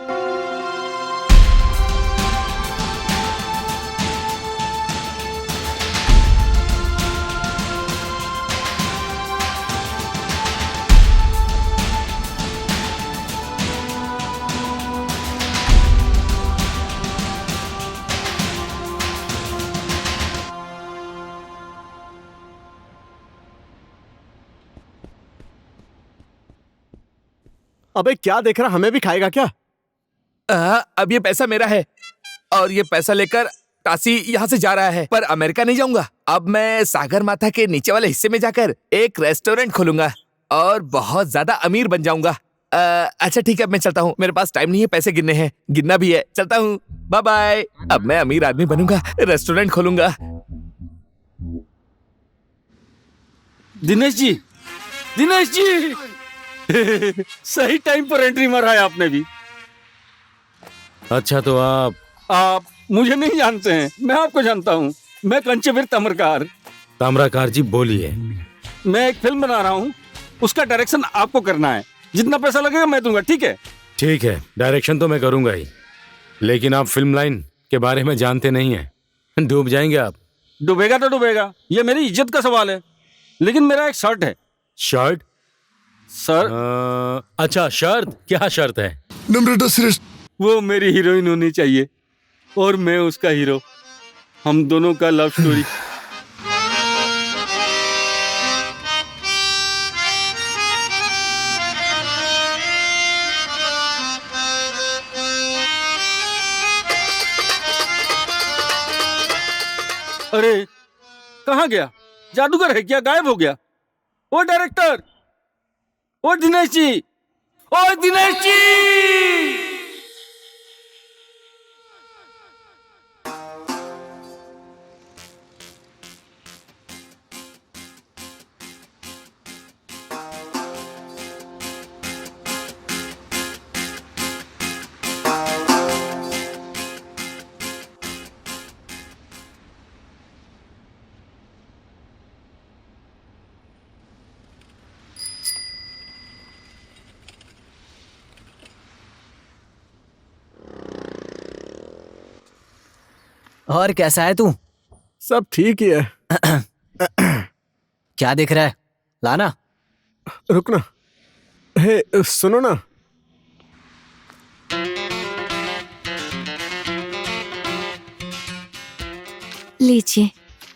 अबे क्या देख रहा, हमें भी खाएगा क्या? अब ये पैसा मेरा है और ये पैसा लेकर तासी यहाँ से जा रहा है, पर अमेरिका नहीं जाऊंगा। अब मैं सागर माथा के नीचे वाले हिस्से में जाकर एक रेस्टोरेंट खोलूंगा और बहुत ज्यादा अमीर बन जाऊंगा। अच्छा ठीक है, अब मैं चलता हूँ। मेरे पास टाइम नहीं है, पैसे गिनने हैं, गिनना भी है। चलता हूँ, बाय बाय। अब मैं अमीर आदमी बनूंगा, रेस्टोरेंट खोलूंगा। दिनेश जी, दिनेश जी सही टाइम पर एंट्री मारा है आपने भी। अच्छा तो आप मुझे नहीं जानते हैं, मैं आपको जानता हूँ। मैं कंचवीर तमरकार। ताम्राकार जी बोलिए। मैं एक फिल्म बना रहा हूँ, उसका डायरेक्शन आपको करना है। जितना पैसा लगेगा मैं दूंगा, ठीक है? ठीक है, डायरेक्शन तो मैं करूंगा ही, लेकिन आप फिल्म लाइन के बारे में जानते नहीं हैं। डूब जाएंगे आप। डूबेगा तो डूबेगा, ये मेरी इज्जत का सवाल है। लेकिन मेरा एक शर्ट है। शर्ट? सर अच्छा शर्त, क्या शर्त है? नम्रता श्रेष्ठ, वो मेरी हीरोइन होनी चाहिए और मैं उसका हीरो। हम दोनों का लव स्टोरी। अरे कहाँ गया? जादूगर है क्या? गायब हो गया? ओ डायरेक्टर, ओ दिनेश जी, ओ दिनेश जी! और कैसा है तू? सब ठीक ही है। क्या देख रहा है? लाना। रुकना। हे सुनो ना। लीजिए,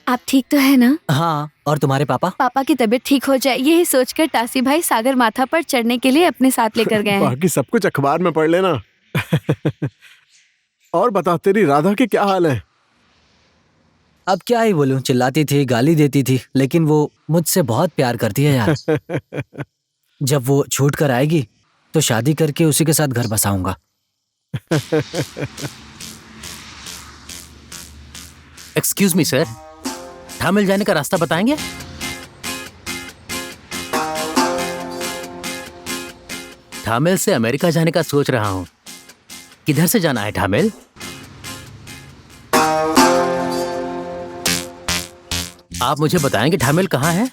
आप ठीक तो है ना? हाँ, और तुम्हारे पापा? पापा की तबीयत ठीक हो जाए यही सोचकर तासी भाई सागर माथा पर चढ़ने के लिए अपने साथ लेकर गए हैं। बाकी सब कुछ अखबार में पढ़ लेना। और बता, तेरी राधा के क्या हाल है? अब क्या ही बोलूं, चिल्लाती थी, गाली देती थी, लेकिन वो मुझसे बहुत प्यार करती है यार। जब वो छूट कर आएगी तो शादी करके उसी के साथ घर बसाऊंगा। एक्सक्यूज मी सर, थामिल जाने का रास्ता बताएंगे? थामिल से अमेरिका जाने का सोच रहा हूं। किधर से जाना है थामिल? आप मुझे बताएंगे थामिल कहाँ है?